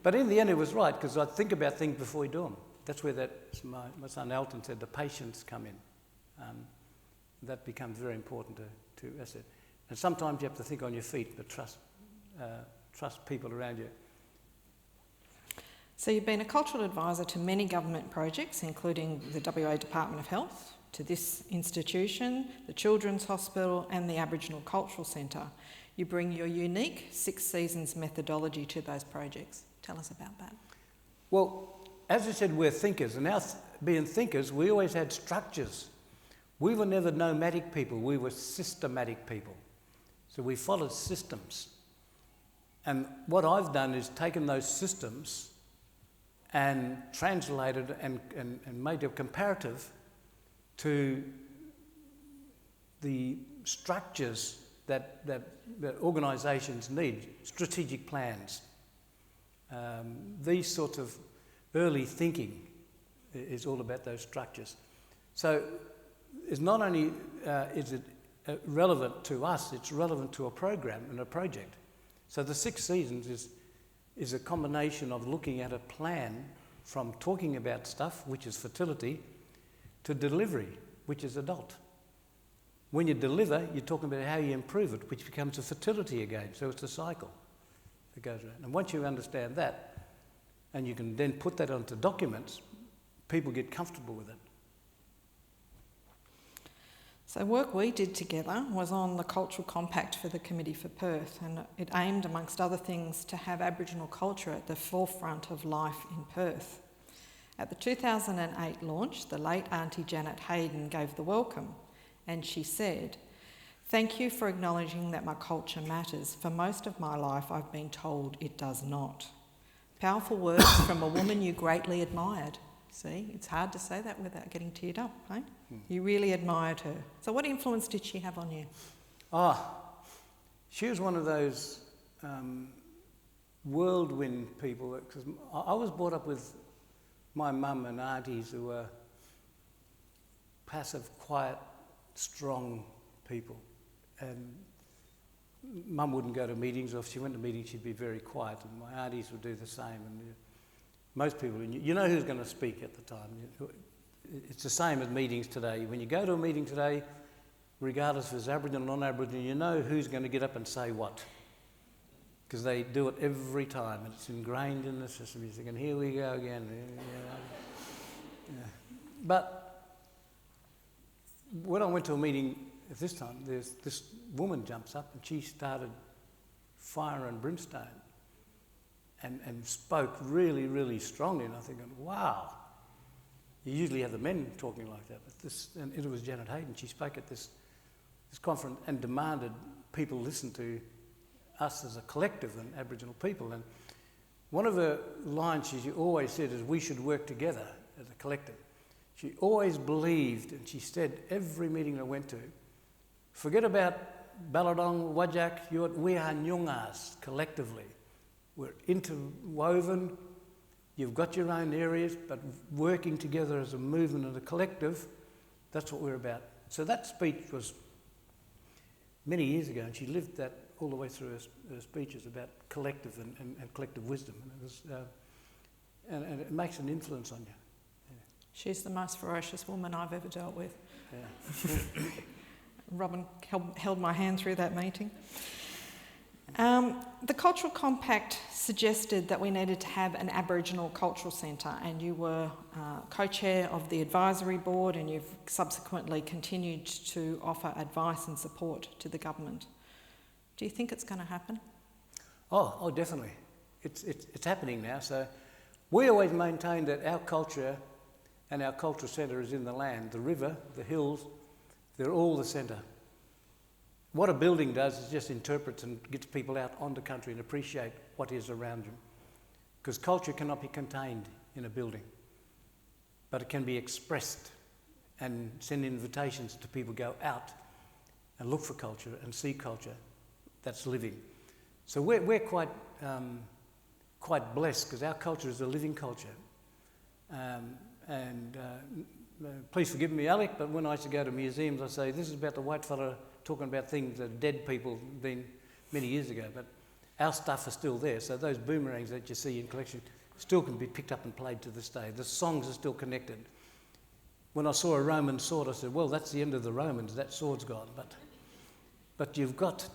but in the end it was right, because I think about things before we do them. That's where my son Elton said, the patience come in. That becomes very important to asset. And sometimes you have to think on your feet, but trust people around you. So you've been a cultural advisor to many government projects, including the WA Department of Health, to this institution, the Children's Hospital and the Aboriginal Cultural Centre. You bring your unique 6 seasons methodology to those projects. Tell us about that. Well, as I said, we're thinkers, and now being thinkers, we always had structures. We were never nomadic people, we were systematic people. So we followed systems. And what I've done is taken those systems and translated and made a comparative to the structures that organisations need, strategic plans. These sorts of early thinking is all about those structures. So it's not only is it relevant to us, it's relevant to a program and a project. So the 6 seasons is a combination of looking at a plan from talking about stuff, which is fertility, to delivery, which is adult. When you deliver, you're talking about how you improve it, which becomes a fertility again. So it's a cycle that goes around. And once you understand that, and you can then put that onto documents, people get comfortable with it. So work we did together was on the Cultural Compact for the Committee for Perth, and it aimed, amongst other things, to have Aboriginal culture at the forefront of life in Perth. At the 2008 launch, the late Auntie Janet Hayden gave the welcome, and she said, "Thank you for acknowledging that my culture matters. For most of my life, I've been told it does not." Powerful words from a woman you greatly admired. See, it's hard to say that without getting teared up, right? You really admired her. So what influence did she have on you? She was one of those whirlwind people, because I was brought up with my mum and aunties who were passive, quiet, strong people. And Mum wouldn't go to meetings, or if she went to meetings she'd be very quiet, and my aunties would do the same. And most people, you know who's going to speak at the time. It's the same as meetings today. When you go to a meeting today, regardless if it's Aboriginal or non-Aboriginal, you know who's going to get up and say what. Because they do it every time, and it's ingrained in the system. You're thinking, here we go again. Yeah. But when I went to a meeting at this time, there's this woman jumps up and she started fire and brimstone and spoke really, really strongly. And I'm thinking, wow. You usually have the men talking like that, but and it was Janet Hayden. She spoke at this conference and demanded people listen to us as a collective and Aboriginal people. And one of her lines she always said is, we should work together as a collective. She always believed, and she said every meeting I went to, forget about Balladong, Wajak, we are Noongars collectively. We're interwoven. You've got your own areas, but working together as a movement and a collective, that's what we're about. So that speech was many years ago, and she lived that all the way through her speeches about collective and collective wisdom. And it was, and it makes an influence on you. Yeah. She's the most ferocious woman I've ever dealt with. Yeah. Robin held my hand through that meeting. The Cultural Compact suggested that we needed to have an Aboriginal Cultural Centre, and you were co-chair of the advisory board, and you've subsequently continued to offer advice and support to the government. Do you think it's going to happen? Oh, definitely. It's happening now. So we always maintain that our culture and our cultural centre is in the land. The river, the hills, they're all the centre. What a building does is just interprets and gets people out onto country and appreciate what is around them. Because culture cannot be contained in a building, but it can be expressed and send invitations to people to go out and look for culture and see culture that's living. So we're quite blessed because our culture is a living culture. Please forgive me, Alec, but when I used to go to museums, I say, this is about the white fella talking about things that dead people been many years ago, but our stuff is still there. So those boomerangs that you see in collection still can be picked up and played to this day. The songs are still connected. When I saw a Roman sword, I said, well, that's the end of the Romans, that sword's gone. But you've got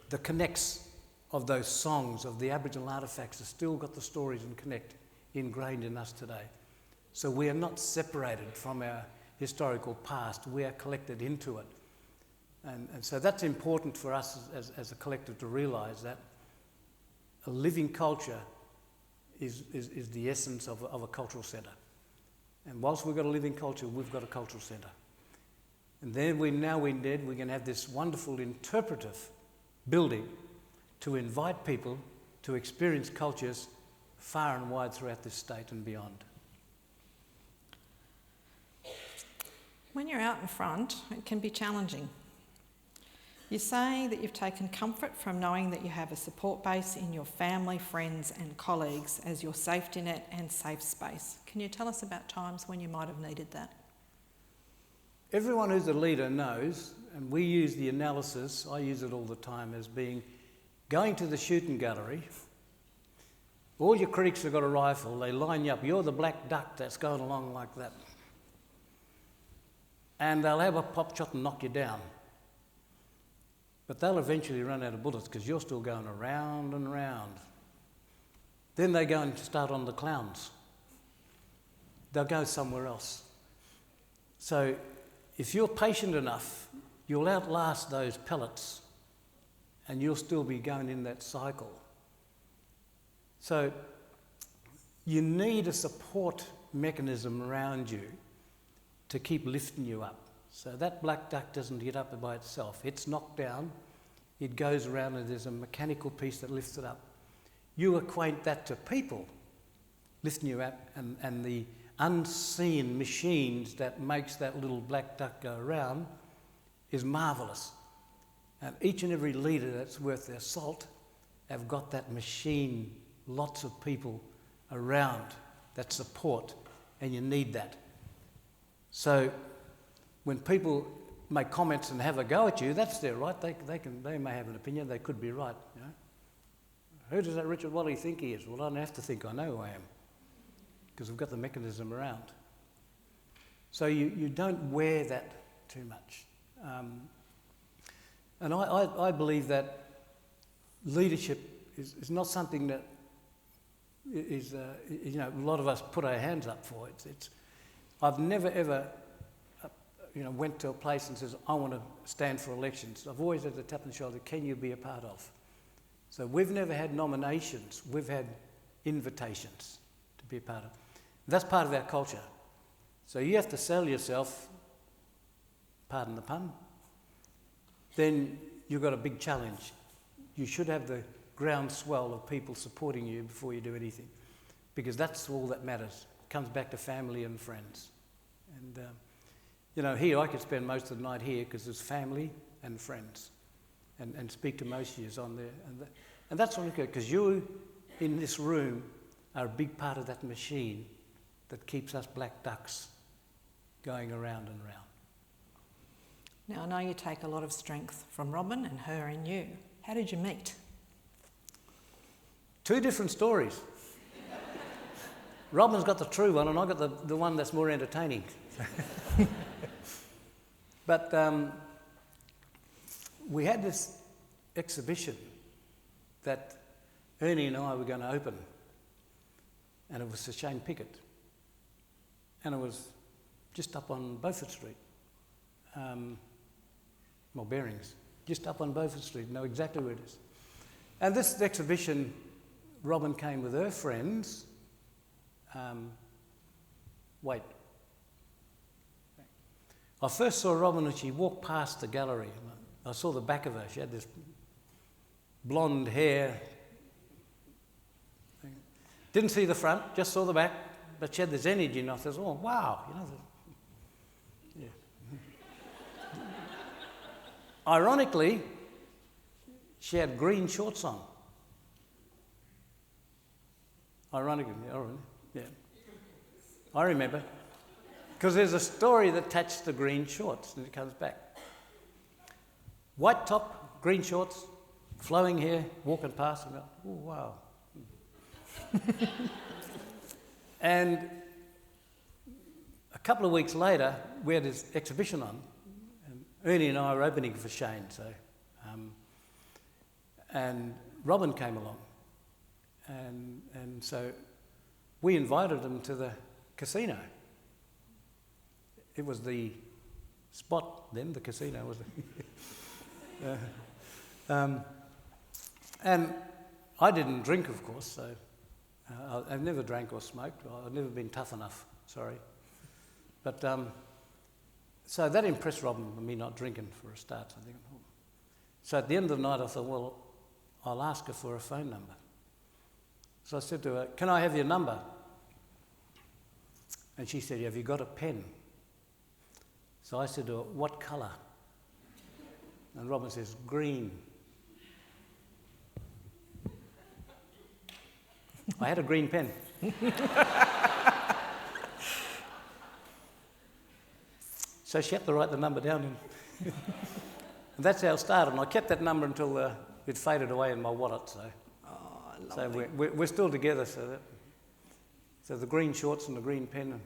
the connects of those songs, of the Aboriginal artefacts, have still got the stories and connect ingrained in us today. So we are not separated from our historical past, we are collected into it. And so that's important for us as a collective to realise that a living culture is the essence of a cultural centre. And whilst we've got a living culture, we've got a cultural centre. And then we're going to have this wonderful interpretive building to invite people to experience cultures far and wide throughout this state and beyond. When you're out in front, it can be challenging. You say that you've taken comfort from knowing that you have a support base in your family, friends and colleagues as your safety net and safe space. Can you tell us about times when you might have needed that? Everyone who's a leader knows, and we use the analysis, I use it all the time, as being going to the shooting gallery. All your critics have got a rifle, they line you up, you're the black duck that's going along like that. And they'll have a pop shot and knock you down. But they'll eventually run out of bullets because you're still going around and round. Then they go and start on the clowns. They'll go somewhere else. So if you're patient enough, you'll outlast those pellets and you'll still be going in that cycle. So you need a support mechanism around you to keep lifting you up. So that black duck doesn't get up by itself. It's knocked down, it goes around and there's a mechanical piece that lifts it up. You acquaint that to people lifting you up and the unseen machines that makes that little black duck go around is marvellous. And each and every leader that's worth their salt have got that machine, lots of people around that support, and you need that. So when people make comments and have a go at you, that's their right. They may have an opinion. They could be right. You know? Who does that Richard Walley think he is? Well, I don't have to think. I know who I am because we've got the mechanism around. So you don't wear that too much. And I believe that leadership is not something that is a lot of us put our hands up for. I've never ever went to a place and says, I want to stand for elections. I've always had the tap on the shoulder, can you be a part of? So we've never had nominations, we've had invitations to be a part of. That's part of our culture. So you have to sell yourself, pardon the pun, then you've got a big challenge. You should have the groundswell of people supporting you before you do anything, because that's all that matters. It comes back to family and friends. And here I could spend most of the night here because there's family and friends, and speak to most of you on there. And that's what good, because you in this room are a big part of that machine that keeps us black ducks going around and round. Now, I know you take a lot of strength from Robin and her in you. How did you meet? Two different stories. Robin's got the true one and I've got the one that's more entertaining. But we had this exhibition that Ernie and I were going to open, and it was for Shane Pickett, and it was just up on Beaufort Street. Bearings, just up on Beaufort Street, know exactly where it is. And this exhibition, Robin came with her friends. I first saw Robin when she walked past the gallery. I saw the back of her. She had this blonde hair. Didn't see the front, just saw the back, but she had this energy, and I thought, oh, wow, yeah. Ironically, she had green shorts on. Ironically, yeah. I remember. Because there's a story that attached to green shorts, and it comes back. White top, green shorts, flowing hair, walking past, and oh, wow. And a couple of weeks later, we had this exhibition on, and Ernie and I were opening for Shane, and Robin came along, and so we invited him to the casino. It was the spot then, the casino was and I didn't drink, of course, so I've never drank or smoked. I've never been tough enough, sorry. But so that impressed Robin, me not drinking for a start. I think. So at the end of the night, I thought, well, I'll ask her for a phone number. So I said to her, can I have your number? And she said, have you got a pen? So I said to her, what colour? And Robin says, green. I had a green pen. So she had to write the number down. And that's how it started. And I kept that number until it faded away in my wallet. So we're still together. So the green shorts and the green pen. And,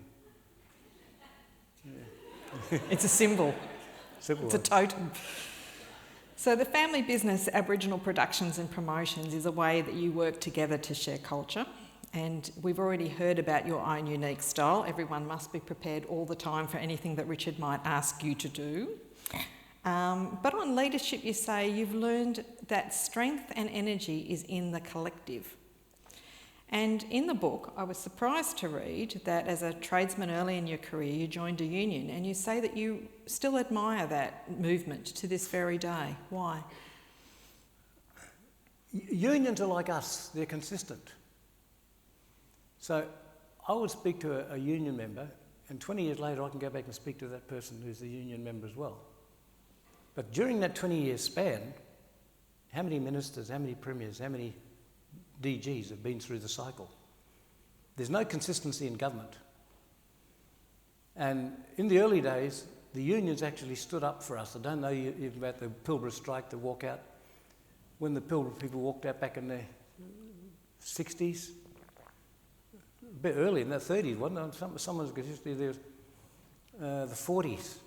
yeah. It's a symbol. It's a totem. So the family business, Aboriginal Productions and Promotions, is a way that you work together to share culture. And we've already heard about your own unique style. Everyone must be prepared all the time for anything that Richard might ask you to do. But on leadership, you say you've learned that strength and energy is in the collective. And in the book, I was surprised to read that as a tradesman early in your career, you joined a union, and you say that you still admire that movement to this very day. Why? Unions are like us, they're consistent. So I would speak to a union member, and 20 years later I can go back and speak to that person who's a union member as well. But during that 20-year span, how many ministers, how many premiers, how many DGs have been through the cycle? There's no consistency in government. And in the early days, the unions actually stood up for us. I don't know even about the Pilbara strike, the walkout. When the Pilbara people walked out back in the 60s, a bit early in the 30s, wasn't it? Someone's got history there. The 40s.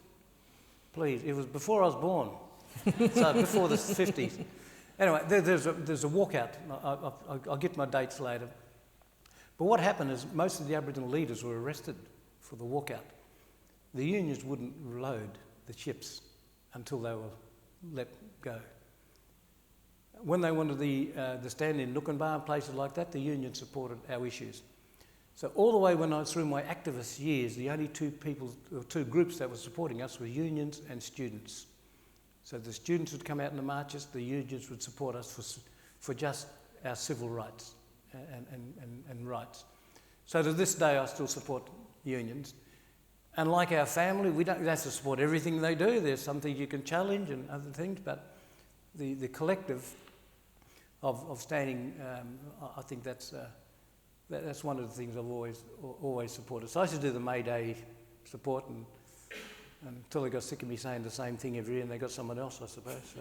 Please, it was before I was born. So before the 50s. Anyway, there's a walkout. I'll get my dates later. But what happened is most of the Aboriginal leaders were arrested for the walkout. The unions wouldn't reload the ships until they were let go. When they wanted the stand in Noongar and places like that, the union supported our issues. So all the way when I was through my activist years, the only two groups that were supporting us were unions and students. So the students would come out in the marches, the unions would support us for just our civil rights and rights. So to this day I still support unions. And like our family, we don't have to support everything they do. There's some things you can challenge and other things, but the collective of standing, I think that's one of the things I've always supported. So I used to do the May Day support until they got sick of me saying the same thing every year, and they got someone else, I suppose. So.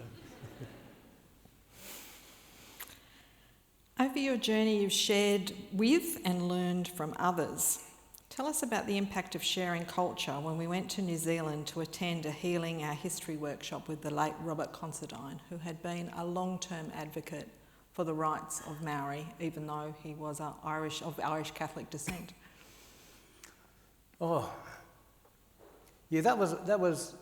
Over your journey, you've shared with and learned from others. Tell us about the impact of sharing culture when we went to New Zealand to attend a Healing Our History workshop with the late Robert Considine, who had been a long-term advocate for the rights of Maori, even though he was of Irish Catholic descent. Oh, yeah, that was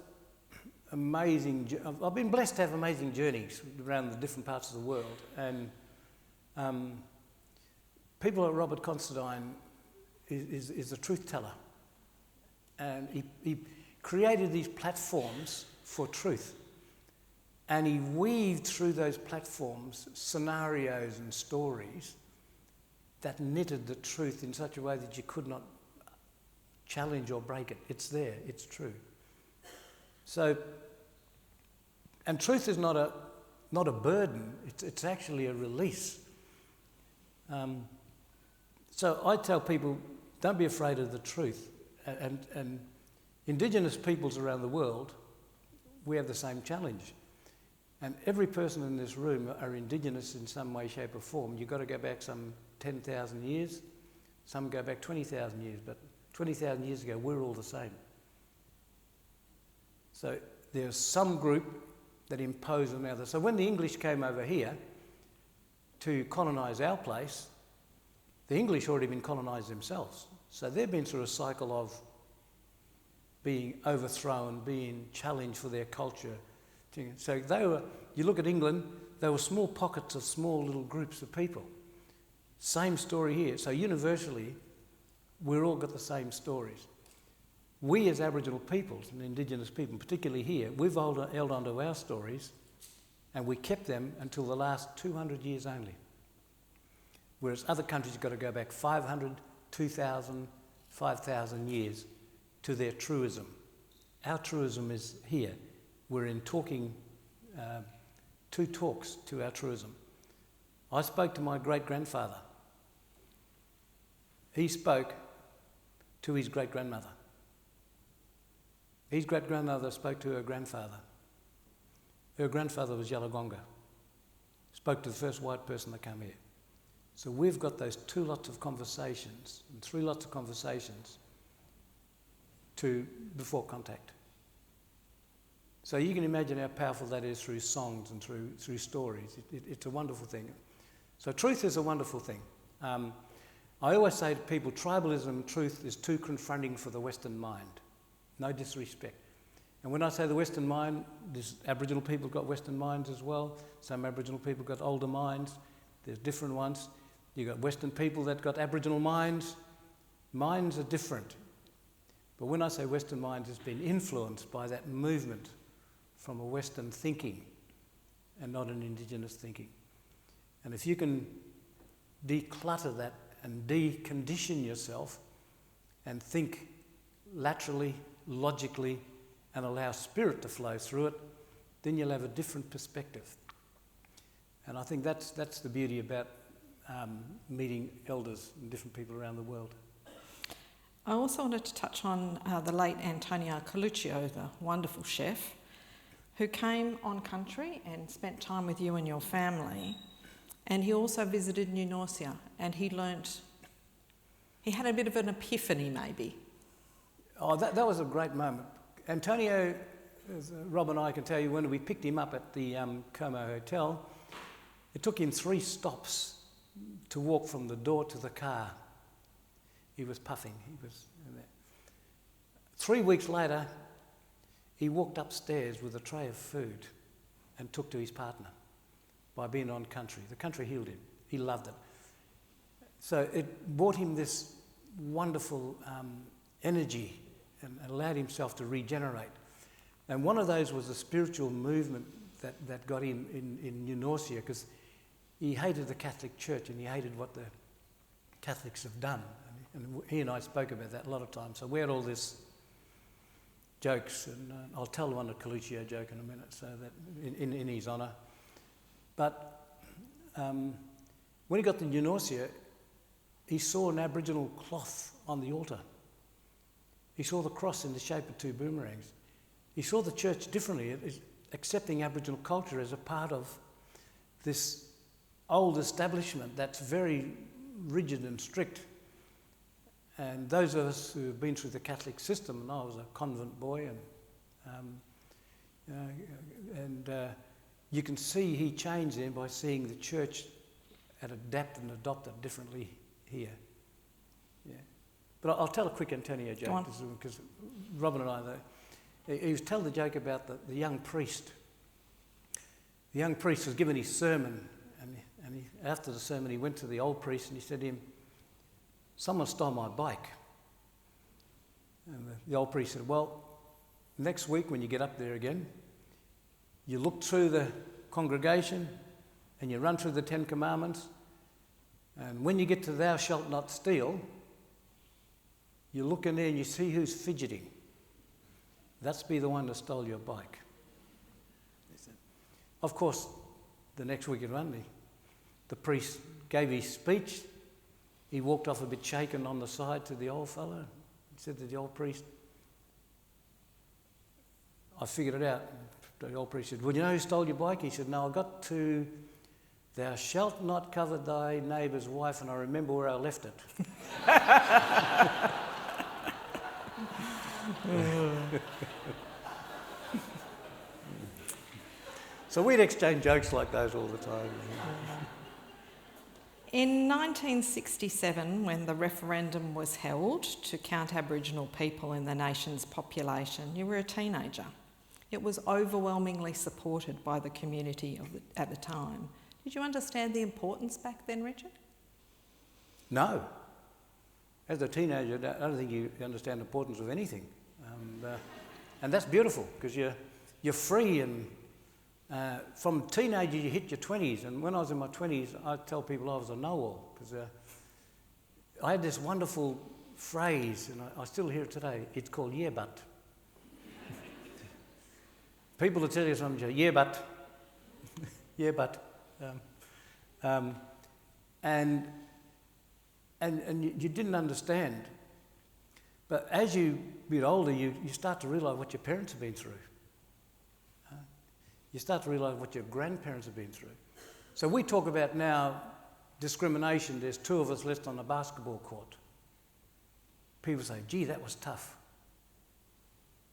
amazing. I've been blessed to have amazing journeys around the different parts of the world, and people like Robert Considine is a truth teller, and created these platforms for truth. And he weaved through those platforms scenarios and stories that knitted the truth in such a way that you could not challenge or break it. It's there, it's true. So, and truth is not a burden, it's actually a release. So I tell people, don't be afraid of the truth. And Indigenous peoples around the world, we have the same challenge. And every person in this room are Indigenous in some way, shape or form. You've got to go back some 10,000 years. Some go back 20,000 years, but 20,000 years ago, we're all the same. So there's some group that impose on others. So when the English came over here to colonise our place, the English already been colonised themselves. So they've been through a cycle of being overthrown, being challenged for their culture. So they were, you look at England, they were small pockets of small little groups of people. Same story here. So universally, we've all got the same stories. We as Aboriginal peoples and Indigenous people, particularly here, we've held on to our stories and we kept them until the last 200 years only. Whereas other countries have got to go back 500, 2,000, 5,000 years to their truism. Our truism is here. We're in talking, 2 talks to our truism. I spoke to my great-grandfather. He spoke to his great-grandmother. His great-grandmother spoke to her grandfather. Her grandfather was Yalagonga. Spoke to the first white person that came here. So we've got those 2 lots of conversations and 3 lots of conversations before contact. So you can imagine how powerful that is through songs and through stories. It's a wonderful thing. So truth is a wonderful thing. I always say to people, tribalism and truth is too confronting for the Western mind. No disrespect. And when I say the Western mind, there's Aboriginal people got Western minds as well. Some Aboriginal people got older minds. There's different ones. You've got Western people that got Aboriginal minds. Minds are different. But when I say Western minds, it's been influenced by that movement from a Western thinking and not an Indigenous thinking. And if you can declutter that and decondition yourself and think laterally, logically, and allow spirit to flow through it, then you'll have a different perspective. And I think that's the beauty about meeting elders and different people around the world. I also wanted to touch on the late Antonio Coluccio, the wonderful chef, who came on country and spent time with you and your family. And he also visited New Norcia, and he had a bit of an epiphany maybe. Oh, that was a great moment. Antonio, as Rob and I can tell you, when we picked him up at the Como Hotel, it took him 3 stops to walk from the door to the car. He was puffing. He was in there. 3 weeks later, he walked upstairs with a tray of food and took to his partner by being on country. The country healed him. He loved it. So it brought him this wonderful energy and allowed himself to regenerate. And one of those was the spiritual movement that got him in New Norcia, because he hated the Catholic Church and he hated what the Catholics have done. And he and I spoke about that a lot of times. So we had all this jokes, and I'll tell one of Coluccio joke in a minute, so that in his honour. But when he got to New Norcia, he saw an Aboriginal cloth on the altar. He saw the cross in the shape of 2 boomerangs. He saw the church differently, accepting Aboriginal culture as a part of this old establishment that's very rigid and strict. And those of us who have been through the Catholic system, and I was a convent boy, and you can see he changed then by seeing the church had adapted and adopted differently here. Yeah. But I'll tell a quick Antonio joke, because Robin and I, he was telling the joke about the young priest. The young priest was given his sermon, and after the sermon he went to the old priest and he said to him, "Someone stole my bike." And the old priest said, "Well, next week when you get up there again, you look through the congregation and you run through the 10 Commandments, and when you get to thou shalt not steal, you look in there and you see who's fidgeting. That's be the one that stole your bike. Of course, the next week in Runley, the priest gave his speech. He walked off a bit shaken on the side to the old fellow. He said to the old priest, I figured it out. The old priest said, well, you know who stole your bike? He said, no, I got to, thou shalt not covet thy neighbour's wife, and I remember where I left it. So we'd exchange jokes like those all the time. In 1967, when the referendum was held to count Aboriginal people in the nation's population, you were a teenager. It was overwhelmingly supported by the community at the time. Did you understand the importance back then, Richard? No. As a teenager, I don't think you understand the importance of anything. And that's beautiful, because you're free, and from teenager you hit your 20s. And when I was in my 20s, I'd tell people I was a know-all, because I had this wonderful phrase, and I still hear it today. It's called yeah, but. People will tell you something, yeah, but. Yeah, but. And you didn't understand. But as you get older, you start to realise what your parents have been through. You start to realise what your grandparents have been through. So we talk about now discrimination. There's 2 of us left on the basketball court. People say, gee, that was tough.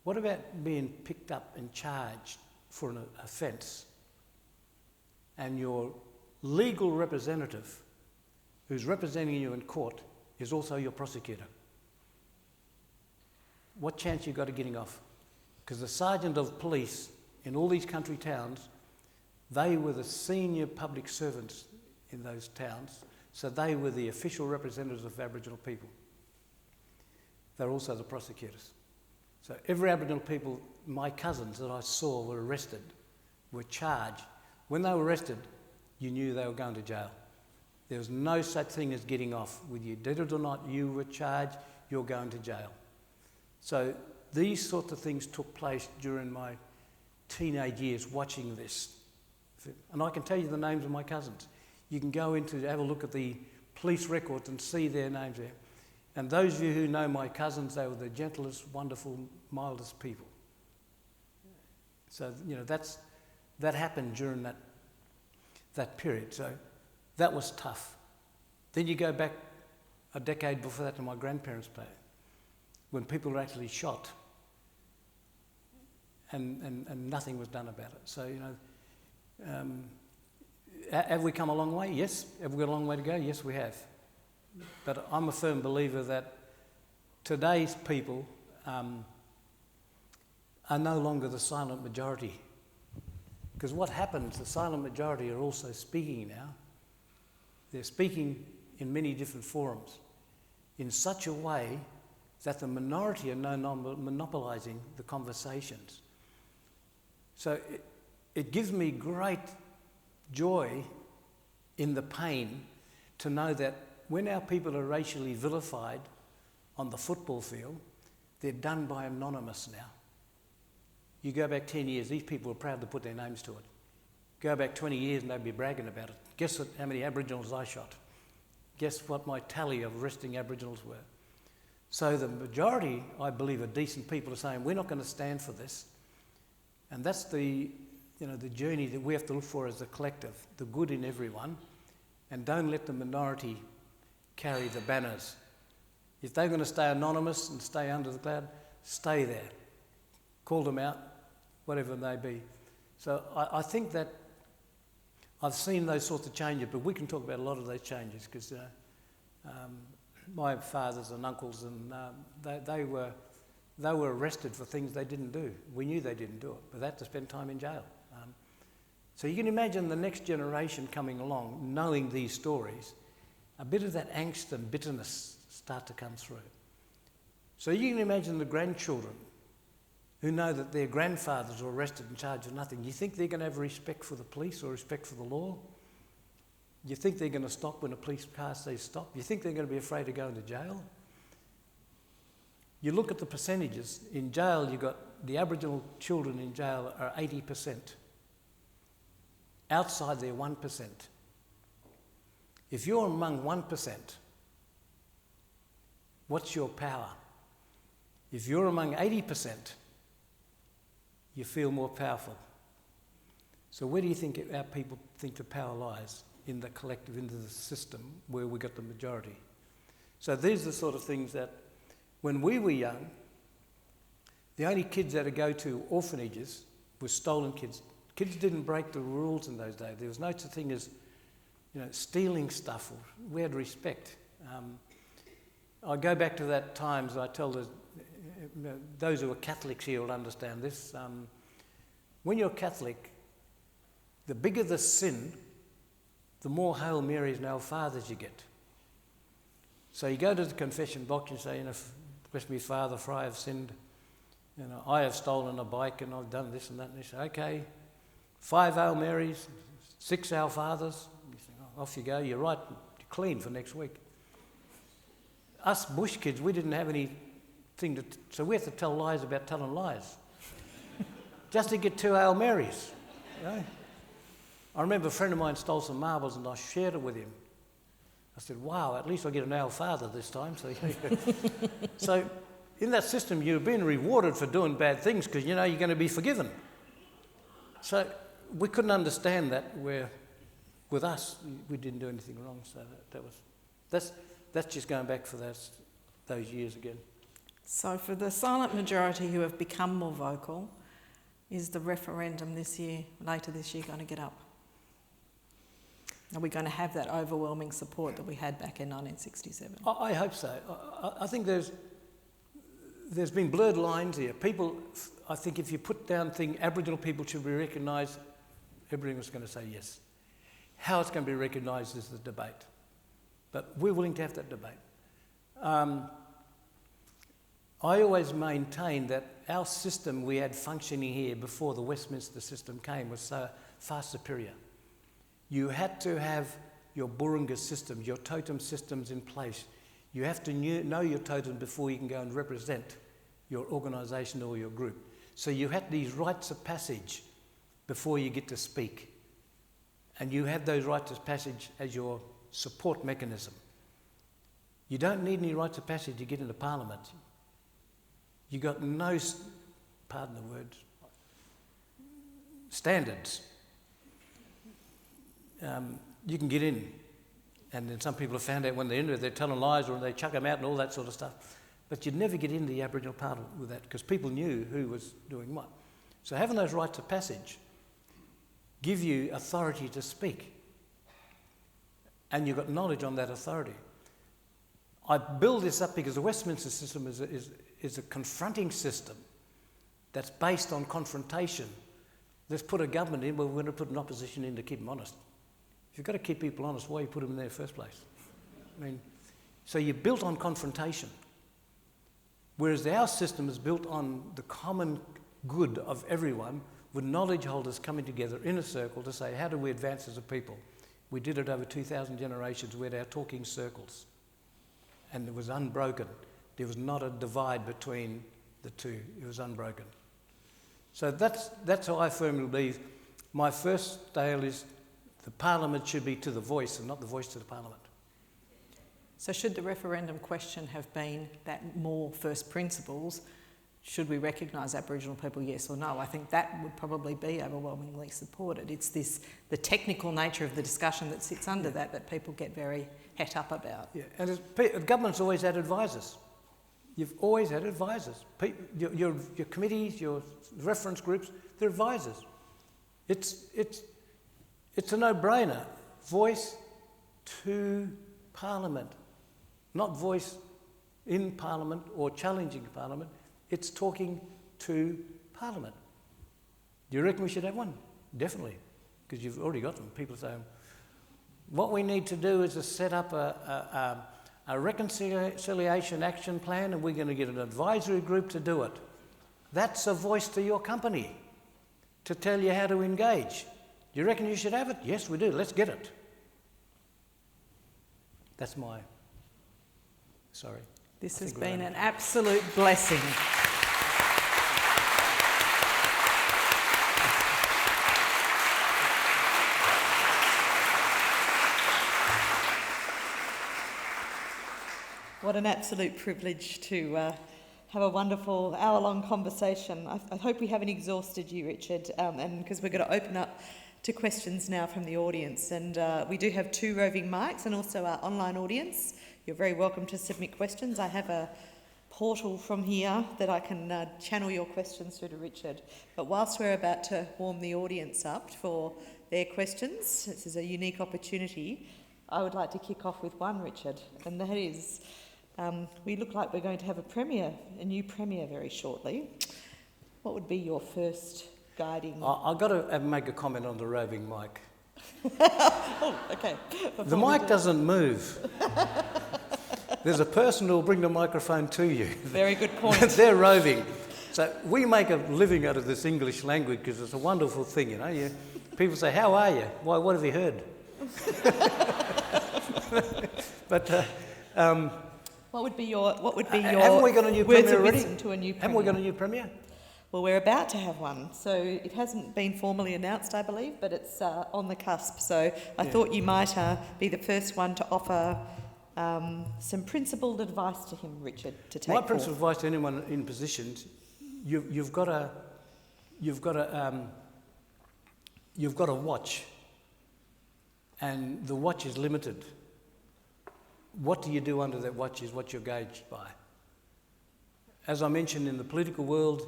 What about being picked up and charged for an offence, and your legal representative who's representing you in court is also your prosecutor? What chance you got of getting off? Because the sergeant of police in all these country towns, they were the senior public servants in those towns, so they were the official representatives of Aboriginal people. They're also the prosecutors. So every Aboriginal people, my cousins that I saw were arrested, were charged. When they were arrested, you knew they were going to jail. There was no such thing as getting off. Whether you did it or not, you were charged, you're going to jail. So these sorts of things took place during my teenage years watching this. And I can tell you the names of my cousins. You can go into, have a look at the police records and see their names there. And those of you who know my cousins, they were the gentlest, wonderful, mildest people. So, you know, that happened during that period. So that was tough. Then you go back a decade before that to my grandparents' day, when people were actually shot and nothing was done about it. So, you know, have we come a long way? Yes. Have we got a long way to go? Yes, we have. But I'm a firm believer that today's people are no longer the silent majority. Because what happens, the silent majority are also speaking now. They're speaking in many different forums in such a way that the minority are no longer monopolising the conversations. So it gives me great joy in the pain to know that when our people are racially vilified on the football field, they're done by anonymous now. You go back 10 years, these people are proud to put their names to it. Go back 20 years and they'd be bragging about it. Guess how many Aboriginals I shot? Guess what my tally of arresting Aboriginals were? So the majority, I believe, of decent people are saying, we're not going to stand for this. And that's the journey that we have to look for as a collective, the good in everyone, and don't let the minority carry the banners. If they're going to stay anonymous and stay under the cloud, stay there. Call them out, whatever they be. So I think that I've seen those sorts of changes, but we can talk about a lot of those changes, because my fathers and uncles, and they were arrested for things they didn't do. We knew they didn't do it, but they had to spend time in jail. So you can imagine the next generation coming along, knowing these stories, a bit of that angst and bitterness start to come through. So you can imagine the grandchildren who know that their grandfathers were arrested and charged with nothing, you think they're going to have respect for the police or respect for the law? You think they're going to stop when a police car says stop? You think they're going to be afraid of going to jail? You look at the percentages. In jail, you've got the Aboriginal children in jail are 80%. Outside, they're 1%. If you're among 1%, what's your power? If you're among 80%, you feel more powerful. So where do you think our people think the power lies? In the collective, into the system where we got the majority. So these are the sort of things that when we were young, the only kids that would go to orphanages were stolen kids. Kids didn't break the rules in those days. There was no such thing as, stealing stuff. We had respect. I go back to that times. I tell those who are Catholics here will understand this. When you're Catholic, the bigger the sin, the more Hail Marys and Our Fathers you get. So you go to the confession box and say, bless me, Father, for I have sinned. I have stolen a bike and I've done this and that. And you say, okay, 5 Hail Marys, 6 Our Fathers. You say, off you go, you're right, you're clean for next week. Us bush kids, we didn't have anything so we have to tell lies about telling lies. Just to get 2 Hail Marys. I remember a friend of mine stole some marbles and I shared it with him. I said, wow, at least I get an Our Father this time. So in that system, you're being rewarded for doing bad things because you're going to be forgiven. So we couldn't understand that where with us, we didn't do anything wrong. So that's just going back for those years again. So for the silent majority who have become more vocal, is the referendum later this year, going to get up? Are we going to have that overwhelming support that we had back in 1967? I hope so. I think there's been blurred lines here. People, I think if you put down Aboriginal people should be recognised, everyone's going to say yes. How it's going to be recognised is the debate. But we're willing to have that debate. I always maintain that our system we had functioning here before the Westminster system came was so far superior. You had to have your Burunga system, your totem systems in place. You have to know your totem before you can go and represent your organisation or your group. So you had these rites of passage before you get to speak. And you have those rites of passage as your support mechanism. You don't need any rites of passage to get into Parliament. You got no, pardon the word, standards. You can get in. And then some people have found out when they're in it, they're telling lies or they chuck them out and all that sort of stuff. But you'd never get into the Aboriginal Parliament with that because people knew who was doing what. So having those rites of passage give you authority to speak. And you've got knowledge on that authority. I build this up because the Westminster system is a confronting system that's based on confrontation. Let's put a government in, but we're going to put an opposition in to keep them honest. If you've got to keep people honest, why you put them in there in the first place? So you're built on confrontation. Whereas our system is built on the common good of everyone, with knowledge holders coming together in a circle to say, how do we advance as a people? We did it over 2,000 generations. We had our talking circles. And it was unbroken. There was not a divide between the two. It was unbroken. So that's how I firmly believe. My first tale is the Parliament should be to the voice and not the voice to the Parliament. So should the referendum question have been that more first principles, should we recognise Aboriginal people, yes or no? I think that would probably be overwhelmingly supported. It's the technical nature of the discussion that sits under that people get very het up about. Yeah, and the government's always had advisors. You've always had advisors. Your committees, your reference groups, they're advisors. It's a no-brainer. Voice to Parliament, not voice in Parliament or challenging Parliament. It's talking to Parliament. Do you reckon we should have one? Definitely, because you've already got them. People say, what we need to do is to set up a reconciliation action plan, and we're going to get an advisory group to do it. That's a voice to your company to tell you how to engage. Do you reckon you should have it? Yes, we do. Let's get it. That's my... Sorry. This has been an absolute blessing. What an absolute privilege to have a wonderful hour-long conversation. I hope we haven't exhausted you, Richard, and because we're going to open up to questions now from the audience. And we do have 2 roving mics and also our online audience. You're very welcome to submit questions. I have a portal from here that I can channel your questions through to Richard. But whilst we're about to warm the audience up for their questions, this is a unique opportunity, I would like to kick off with one, Richard, and that is, we look like we're going to have a new premier very shortly. What would be your first guiding... I've got to make a comment on the roving mic. Oh, okay. The mic doesn't move. There's a person who will bring the microphone to you. Very good point. They're roving. So we make a living out of this English language because it's a wonderful thing, you know. People say, how are you? Why, what have you heard? But... what would be your haven't we got a new words premier of already? wisdom to a new premier? Haven't we got a new premier? Well, we're about to have one. So it hasn't been formally announced, I believe, but it's on the cusp. So I thought you might be the first one to offer some principled advice to him, Richard, to take My principled advice to anyone in positions, you've got to watch, and the watch is limited. What do you do under that watch is what you're gauged by. As I mentioned, in the political world,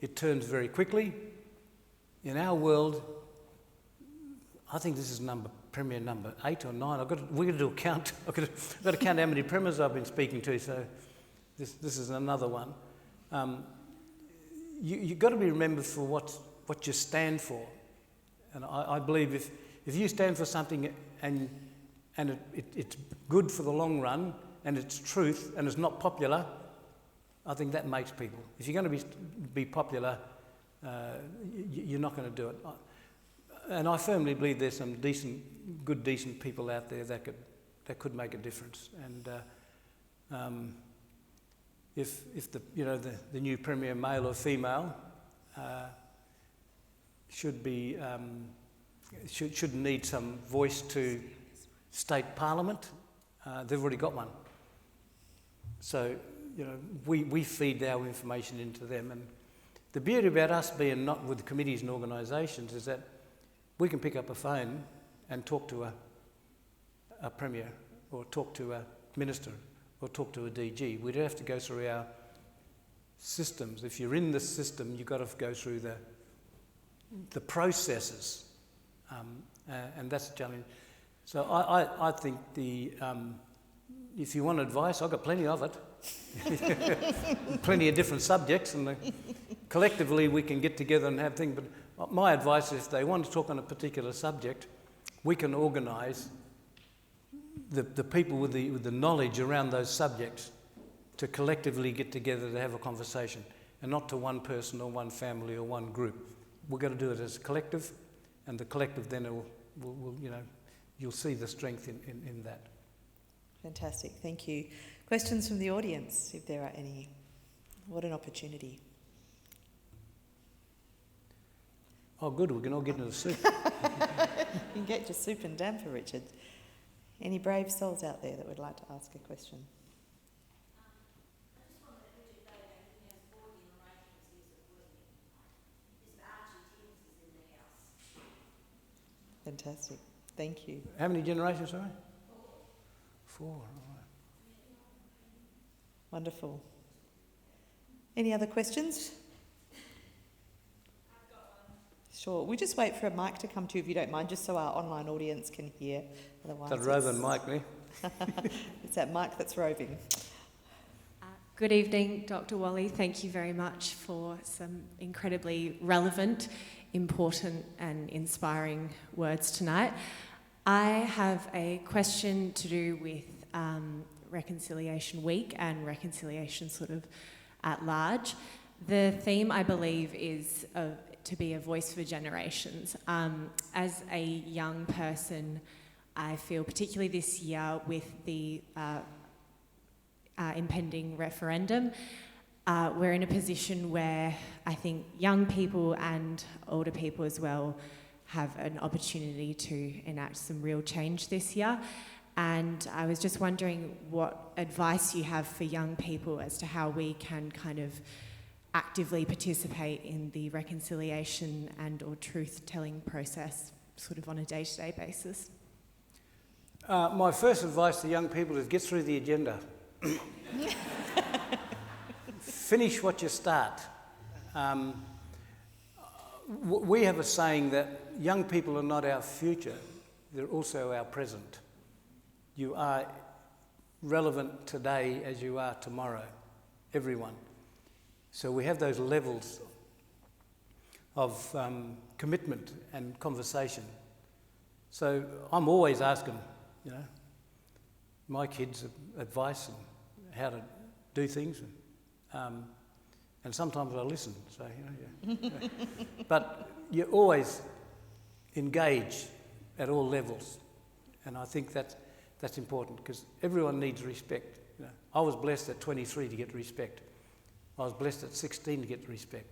it turns very quickly. In our world, I think this is premier number 8 or 9. We're going to do a count. I've got to count how many premiers I've been speaking to, so this is another one. You've got to be remembered for what you stand for. And I believe if you stand for something and it's good for the long run, and it's truth, and it's not popular, I think that makes people. If you're going to be popular, you're not going to do it. And I firmly believe there's some decent people out there that could make a difference. And if the new premier, male or female, should need some voice to state parliament, they've already got one. So, we feed our information into them. And the beauty about us being not with committees and organisations is that we can pick up a phone and talk to a premier, or talk to a minister, or talk to a DG. We don't have to go through our systems. If you're in the system, you've got to go through the processes, and that's a challenge. So I think if you want advice, I've got plenty of it. Plenty of different subjects, and collectively we can get together and have things. But my advice is, if they want to talk on a particular subject, we can organise the people with the knowledge around those subjects to collectively get together to have a conversation, and not to one person or one family or one group. We've got to do it as a collective, and the collective then will you'll see the strength in that. Fantastic, thank you. Questions from the audience, if there are any. What an opportunity. Oh, good, we can all get into the soup. You can get your soup and damper, Richard. Any brave souls out there that would like to ask a question? I just wanted Richard to know that he has 4 generations years of working. Mr. Archie Timms is in the house. Fantastic, thank you. How many generations, sorry? 4, all right. Wonderful. Any other questions? I've got one. Sure. We'll just wait for a mic to come to you, if you don't mind, just so our online audience can hear. Otherwise, That roving mic, me. It's that mic that's roving. Good evening, Dr Walley. Thank you very much for some incredibly relevant, important and inspiring words tonight. I have a question to do with Reconciliation Week and reconciliation sort of at large. The theme, I believe, is to be a voice for generations. As a young person, I feel particularly this year with the impending referendum, we're in a position where I think young people and older people as well have an opportunity to enact some real change this year. And I was just wondering what advice you have for young people as to how we can kind of actively participate in the reconciliation and or truth-telling process sort of on a day-to-day basis. My first advice to young people is get through the agenda. Finish what you start. We have a saying that young people are not our future, they're also our present. You are relevant today as you are tomorrow, everyone. So we have those levels of commitment and conversation. So I'm always asking, my kids advice and how to do things, and sometimes I listen. So but you always engage at all levels, and I think that's important because everyone needs respect. I was blessed at 23 to get respect. I was blessed at 16 to get respect.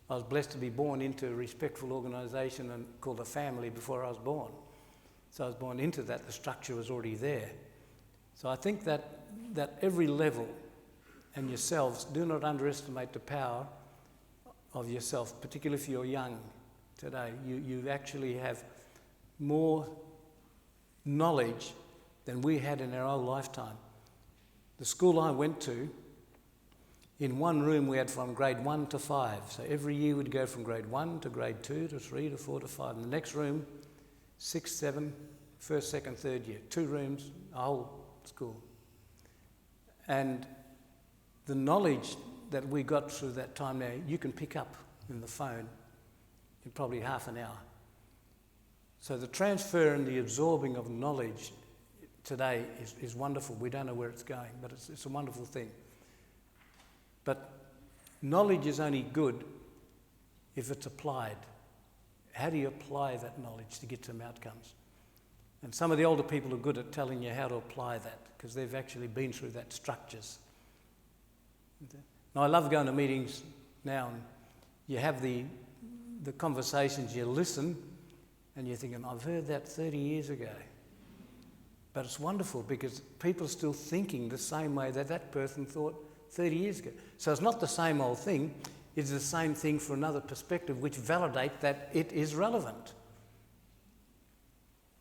I was blessed to be born into a respectful organisation and called a family before I was born. So I was born into that, the structure was already there. So I think that every level and yourselves, do not underestimate the power of yourself, particularly if you're young today. You actually have more knowledge than we had in our whole lifetime. The school I went to, in one room we had from grade 1 to 5. So every year we'd go from grade 1 to grade 2 to 3 to 4 to 5. In the next room, 6, 7, first, second, third year. 2 rooms, a whole school. And the knowledge that we got through that time now, you can pick up in the phone in probably half an hour. So the transfer and the absorbing of knowledge today is wonderful. We don't know where it's going, but it's a wonderful thing. But knowledge is only good if it's applied. How do you apply that knowledge to get some outcomes? And some of the older people are good at telling you how to apply that because they've actually been through that structures. Now, I love going to meetings now and you have the conversations, you listen and you're thinking, I've heard that 30 years ago. But it's wonderful because people are still thinking the same way that person thought 30 years ago. So it's not the same old thing, it's the same thing for another perspective which validates that it is relevant.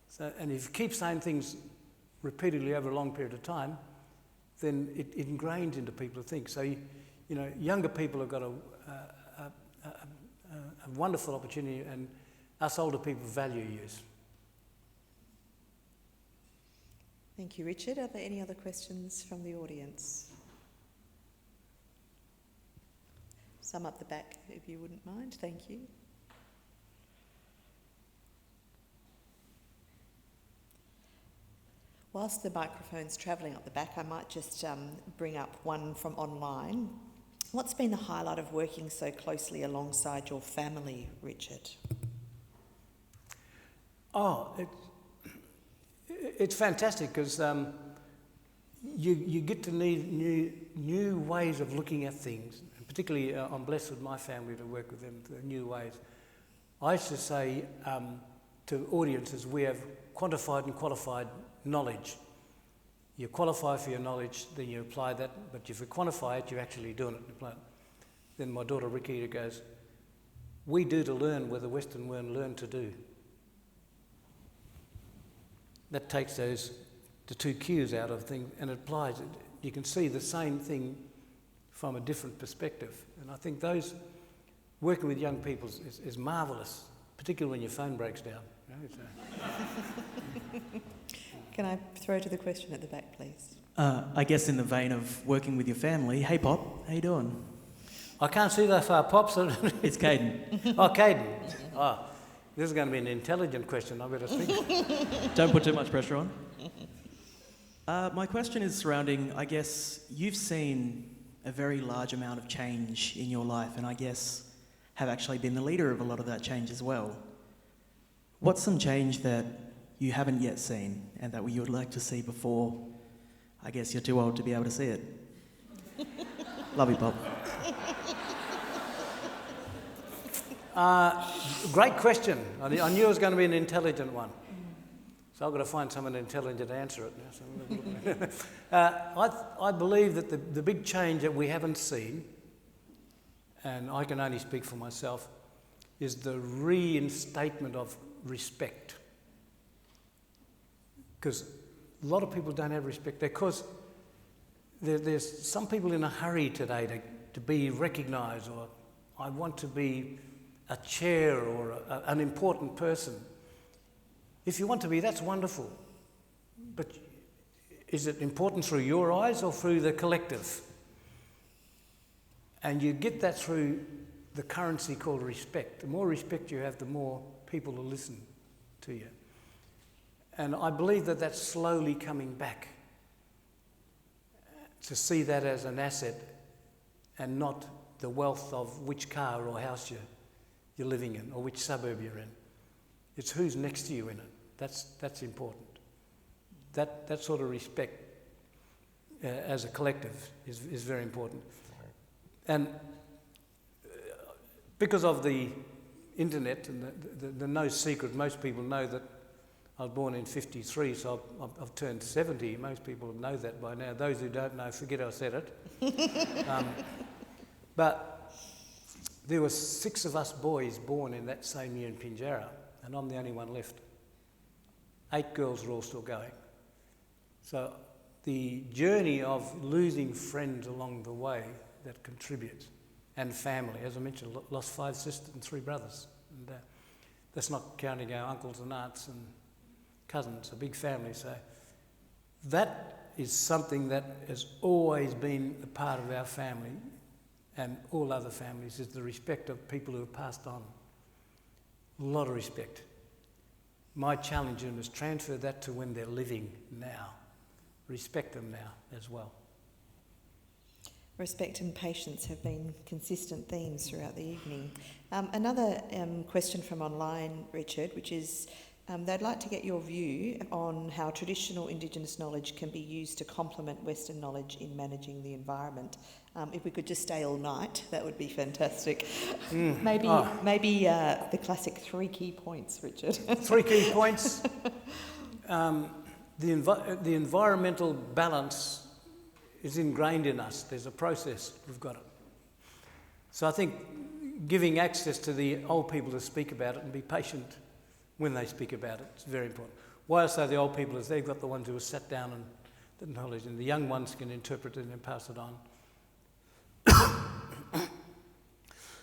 So, and if you keep saying things repeatedly over a long period of time, then it ingrains into people to think. So, younger people have got a wonderful opportunity and us older people value use. Thank you, Richard. Are there any other questions from the audience? Some up the back, if you wouldn't mind. Thank you. Whilst the microphone's travelling up the back, I might just bring up one from online. What's been the highlight of working so closely alongside your family, Richard? It's fantastic because you get to need new ways of looking at things. And particularly, I'm blessed with my family to work with them in new ways. I used to say to audiences, we have quantified and qualified knowledge. You qualify for your knowledge, then you apply that, but if you quantify it, you're actually doing it. Then my daughter Ricky goes, we do to learn where the Western world learn to do. That takes the 2 Qs out of things and it applies it. You can see the same thing from a different perspective. And I think working with young people is marvellous, particularly when your phone breaks down. Can I throw to the question at the back, please? I guess in the vein of working with your family, hey Pop, how you doing? I can't see that far, Pop. So It's Caden. Oh, Caden. Oh, this is going to be an intelligent question, I better think. Don't put too much pressure on. My question is surrounding, I guess, you've seen a very large amount of change in your life, and I guess have actually been the leader of a lot of that change as well. What's some change that you haven't yet seen and that you would like to see before, I guess, you're too old to be able to see it? Love you, Bob. Great question. I knew it was going to be an intelligent one. So I've got to find someone intelligent to answer it now. So I believe that the big change that we haven't seen, and I can only speak for myself, is the reinstatement of respect. Because a lot of people don't have respect. Because there's some people in a hurry today to be recognised, or I want to be a chair or an important person. If you want to be, that's wonderful. But is it important through your eyes or through the collective? And you get that through the currency called respect. The more respect you have, the more people will listen to you. And I believe that that's slowly coming back. To see that as an asset and not the wealth of which car or house you're living in or which suburb you're in. It's who's next to you in it. That's important. That sort of respect as a collective is very important. And because of the internet and the no secret, most people know that I was born in 53, so I've turned 70. Most people know that by now. Those who don't know, forget I said it. But there were 6 of us boys born in that same year in Pinjarra, and I'm the only one left. 8 girls are all still going. So the journey of losing friends along the way that contributes, and family, as I mentioned, lost 5 sisters and 3 brothers. And that's not counting our uncles and aunts and cousins, a big family. So that is something that has always been a part of our family and all other families, is the respect of people who have passed on. A lot of respect. My challenge is transfer that to when they're living now. Respect them now as well. Respect and patience have been consistent themes throughout the evening. Another question from online, Richard, which is they'd like to get your view on how traditional Indigenous knowledge can be used to complement Western knowledge in managing the environment. If we could just stay all night, that would be fantastic. Maybe the classic 3 key points, Richard. 3 key points. The environmental balance is ingrained in us. There's a process, we've got it. So I think giving access to the old people to speak about it and be patient when they speak about it is very important. Why I say the old people is they've got the ones who have sat down and the knowledge, and the young ones can interpret it and pass it on.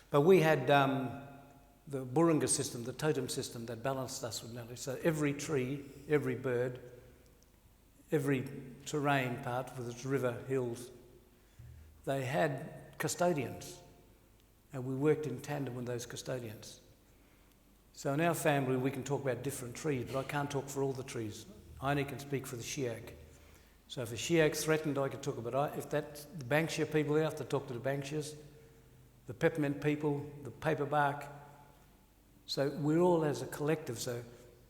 But we had the Burunga system, the totem system that balanced us with knowledge. So every tree, every bird, every terrain part with its river, hills, they had custodians, and we worked in tandem with those custodians. So in our family we can talk about different trees, but I can't talk for all the trees. I only can speak for the Shiag. So if a Shiag's threatened, I can talk about it. If that's the Banksia people there, I have to talk to the Banksias, the peppermint people, the paperbark. So we're all as a collective, so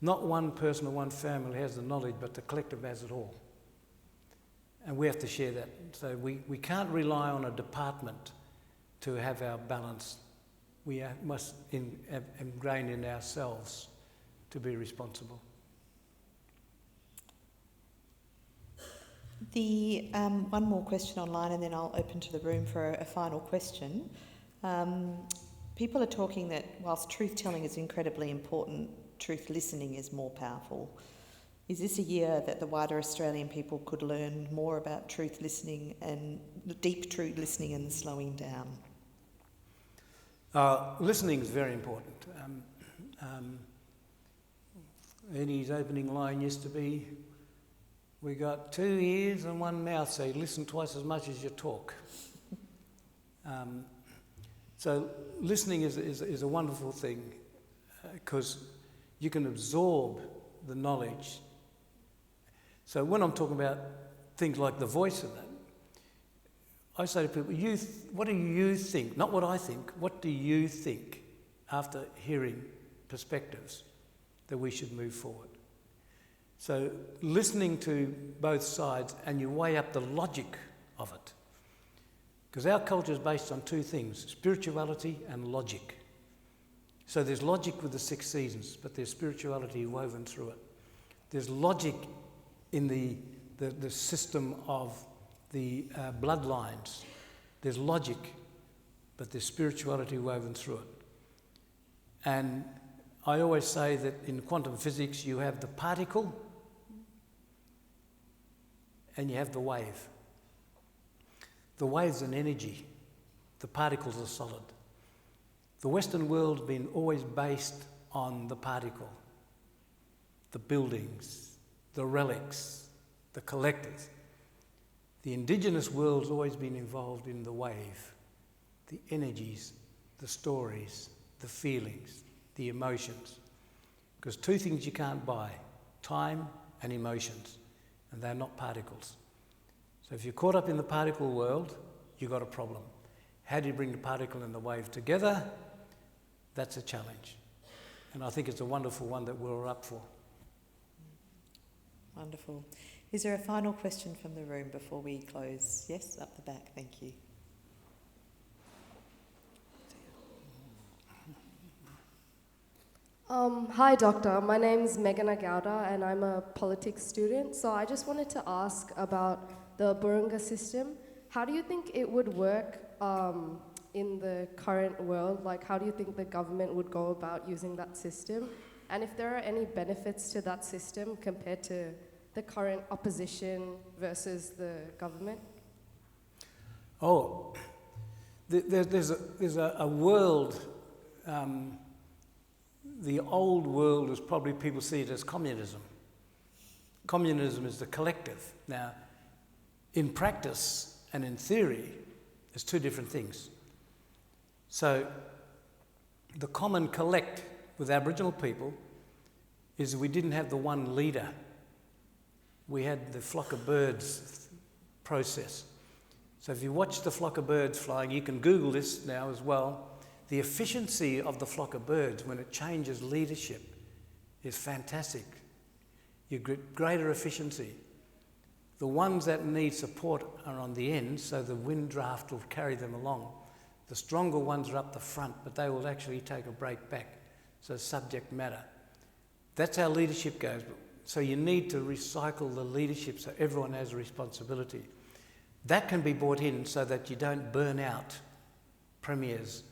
not one person or one family has the knowledge, but the collective has it all. And we have to share that. So we can't rely on a department to have our balance. We must have ingrained in ourselves to be responsible. The one more question online, and then I'll open to the room for a final question. People are talking that whilst truth-telling is incredibly important, truth listening is more powerful. Is this a year that the wider Australian people could learn more about truth listening and deep truth listening and slowing down? Listening is very important. Eddie's opening line used to be, "We got 2 ears and 1 mouth, so you listen twice as much as you talk." So listening is a wonderful thing because you can absorb the knowledge. So when I'm talking about things like the voice of that, I say to people, what do you think? Not what I think, what do you think after hearing perspectives that we should move forward? So listening to both sides, and you weigh up the logic of it. Because our culture is based on two things, spirituality and logic. So there's logic with the 6 seasons, but there's spirituality woven through it. There's logic in the system of the bloodlines. There's logic, but there's spirituality woven through it. And I always say that in quantum physics you have the particle and you have the wave. The wave's an energy, the particles are solid. The Western world's been always based on the particle, the buildings, the relics, the collectors. The indigenous world's always been involved in the wave, the energies, the stories, the feelings, the emotions. Because 2 things you can't buy, time and emotions, and they're not particles. So if you're caught up in the particle world, you've got a problem. How do you bring the particle and the wave together? That's a challenge. And I think it's a wonderful one that we're up for. Wonderful. Is there a final question from the room before we close? Yes, up the back, thank you. Hi, Doctor. My name's Meghana Gowda and I'm a politics student. So I just wanted to ask about the Burunga system. How do you think it would work in the current world? Like, how do you think the government would go about using that system? And if there are any benefits to that system compared to the current opposition versus the government? Oh, there's a world, the old world is probably, people see it as communism. Communism is the collective. Now, in practice and in theory, there's 2 different things. So, the common collect with Aboriginal people is we didn't have the one leader. We had the flock of birds process. So if you watch the flock of birds flying, you can Google this now as well, the efficiency of the flock of birds when it changes leadership is fantastic. You get greater efficiency. The ones that need support are on the end, so the wind draft will carry them along. The stronger ones are up the front, but they will actually take a break back. So subject matter. That's how leadership goes. So you need to recycle the leadership so everyone has a responsibility. That can be brought in so that you don't burn out premiers,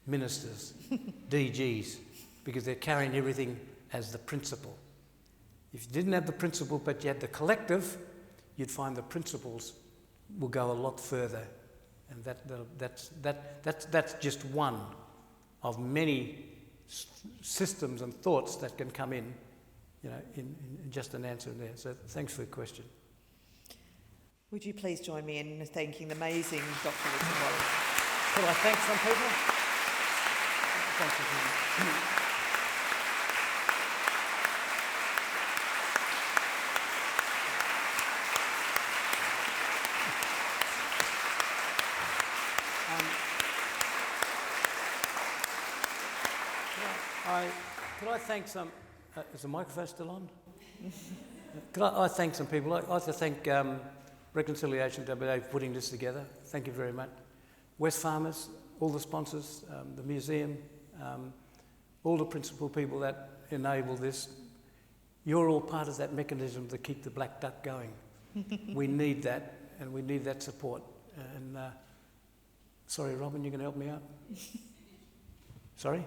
ministers, DGs, because they're carrying everything as the principle. If you didn't have the principle but you had the collective, you'd find the principles will go a lot further. And that's just one of many systems and thoughts that can come in, in just an answer there. So thanks for the question. Would you please join me in thanking the amazing Dr Richard Walley? Could I thank some people? Thank you. Could I thank some... is the microphone still on? Could I thank some people? I'd like to thank Reconciliation WA for putting this together. Thank you very much. West Farmers, all the sponsors, the museum, all the principal people that enable this. You're all part of that mechanism to keep the black duck going. We need that, and we need that support. And sorry, Robin, you going to help me out? Sorry?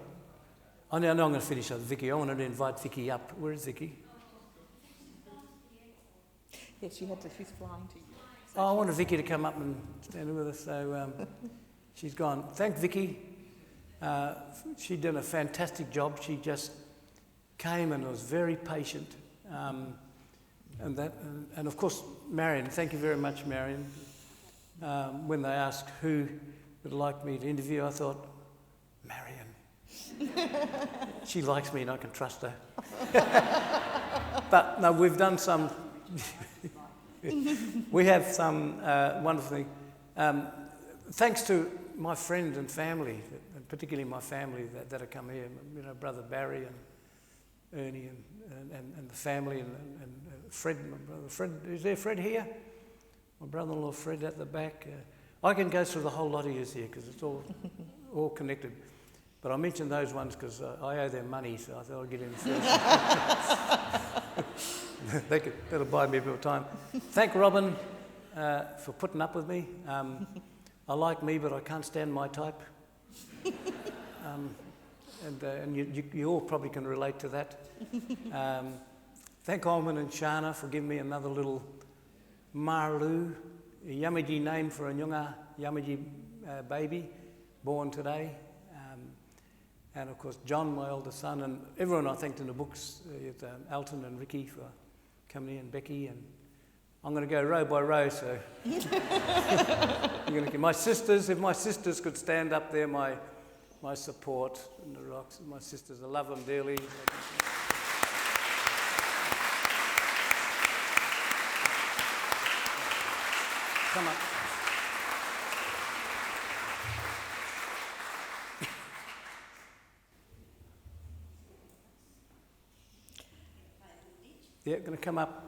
Oh, no, I'm going to finish up with Vicky. I wanted to invite Vicky up. Where is Vicky? Yes, she's flying to you. So I wanted Vicky to come up and stand with us, so she's gone. Thank Vicky. She did a fantastic job. She just came and was very patient. And of course, Marion, thank you very much, Marion. When they asked who would like me to interview, I thought, Marion. She likes me and I can trust her. But no, we've done some... we have some wonderful thing. thanks to my friends and family, and particularly my family that have come here, you know, Brother Barry and Ernie and the family and Fred, my brother Fred. Is there Fred here? My brother-in-law Fred at the back. I can go through the whole lot of yous here because it's all connected. But I mentioned those ones because I owe them money, so I thought I'd get in first. That'll buy me a bit of time. Thank Robin for putting up with me. I like me, but I can't stand my type. And you all probably can relate to that. Thank Olman and Shana for giving me another little Maru, a Yamaji name for a Noongar Yamaji baby born today. And of course John, my eldest son, and everyone I thanked in the books, Alton and Ricky for coming in, Becky, and I'm going to go row by row, so I'm going to get my sisters. If my sisters could stand up there, my support in the rocks. My sisters, I love them dearly. Come up. Yeah, going to come up.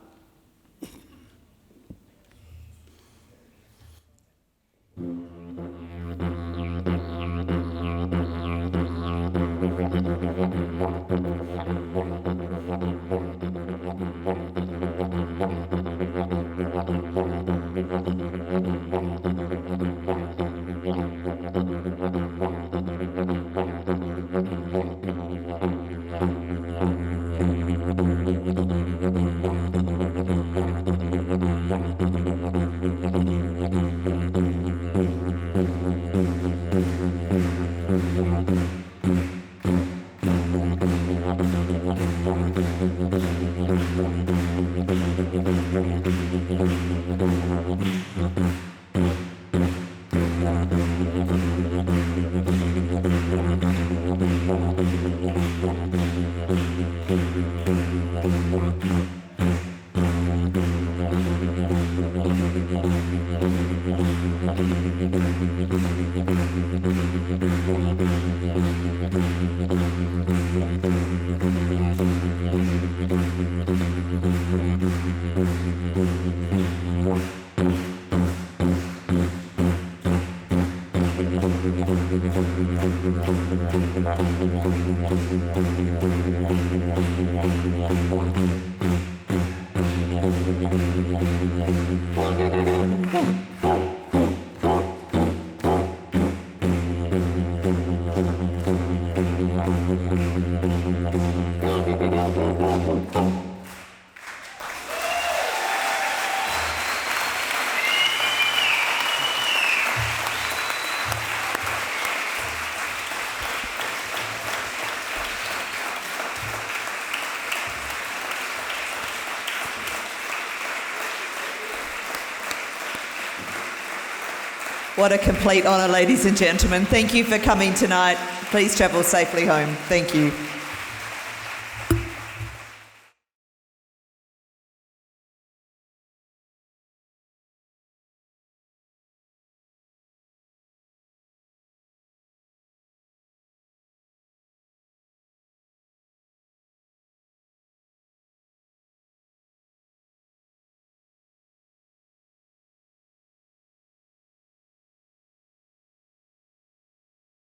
What a complete honour, ladies and gentlemen. Thank you for coming tonight. Please travel safely home. Thank you.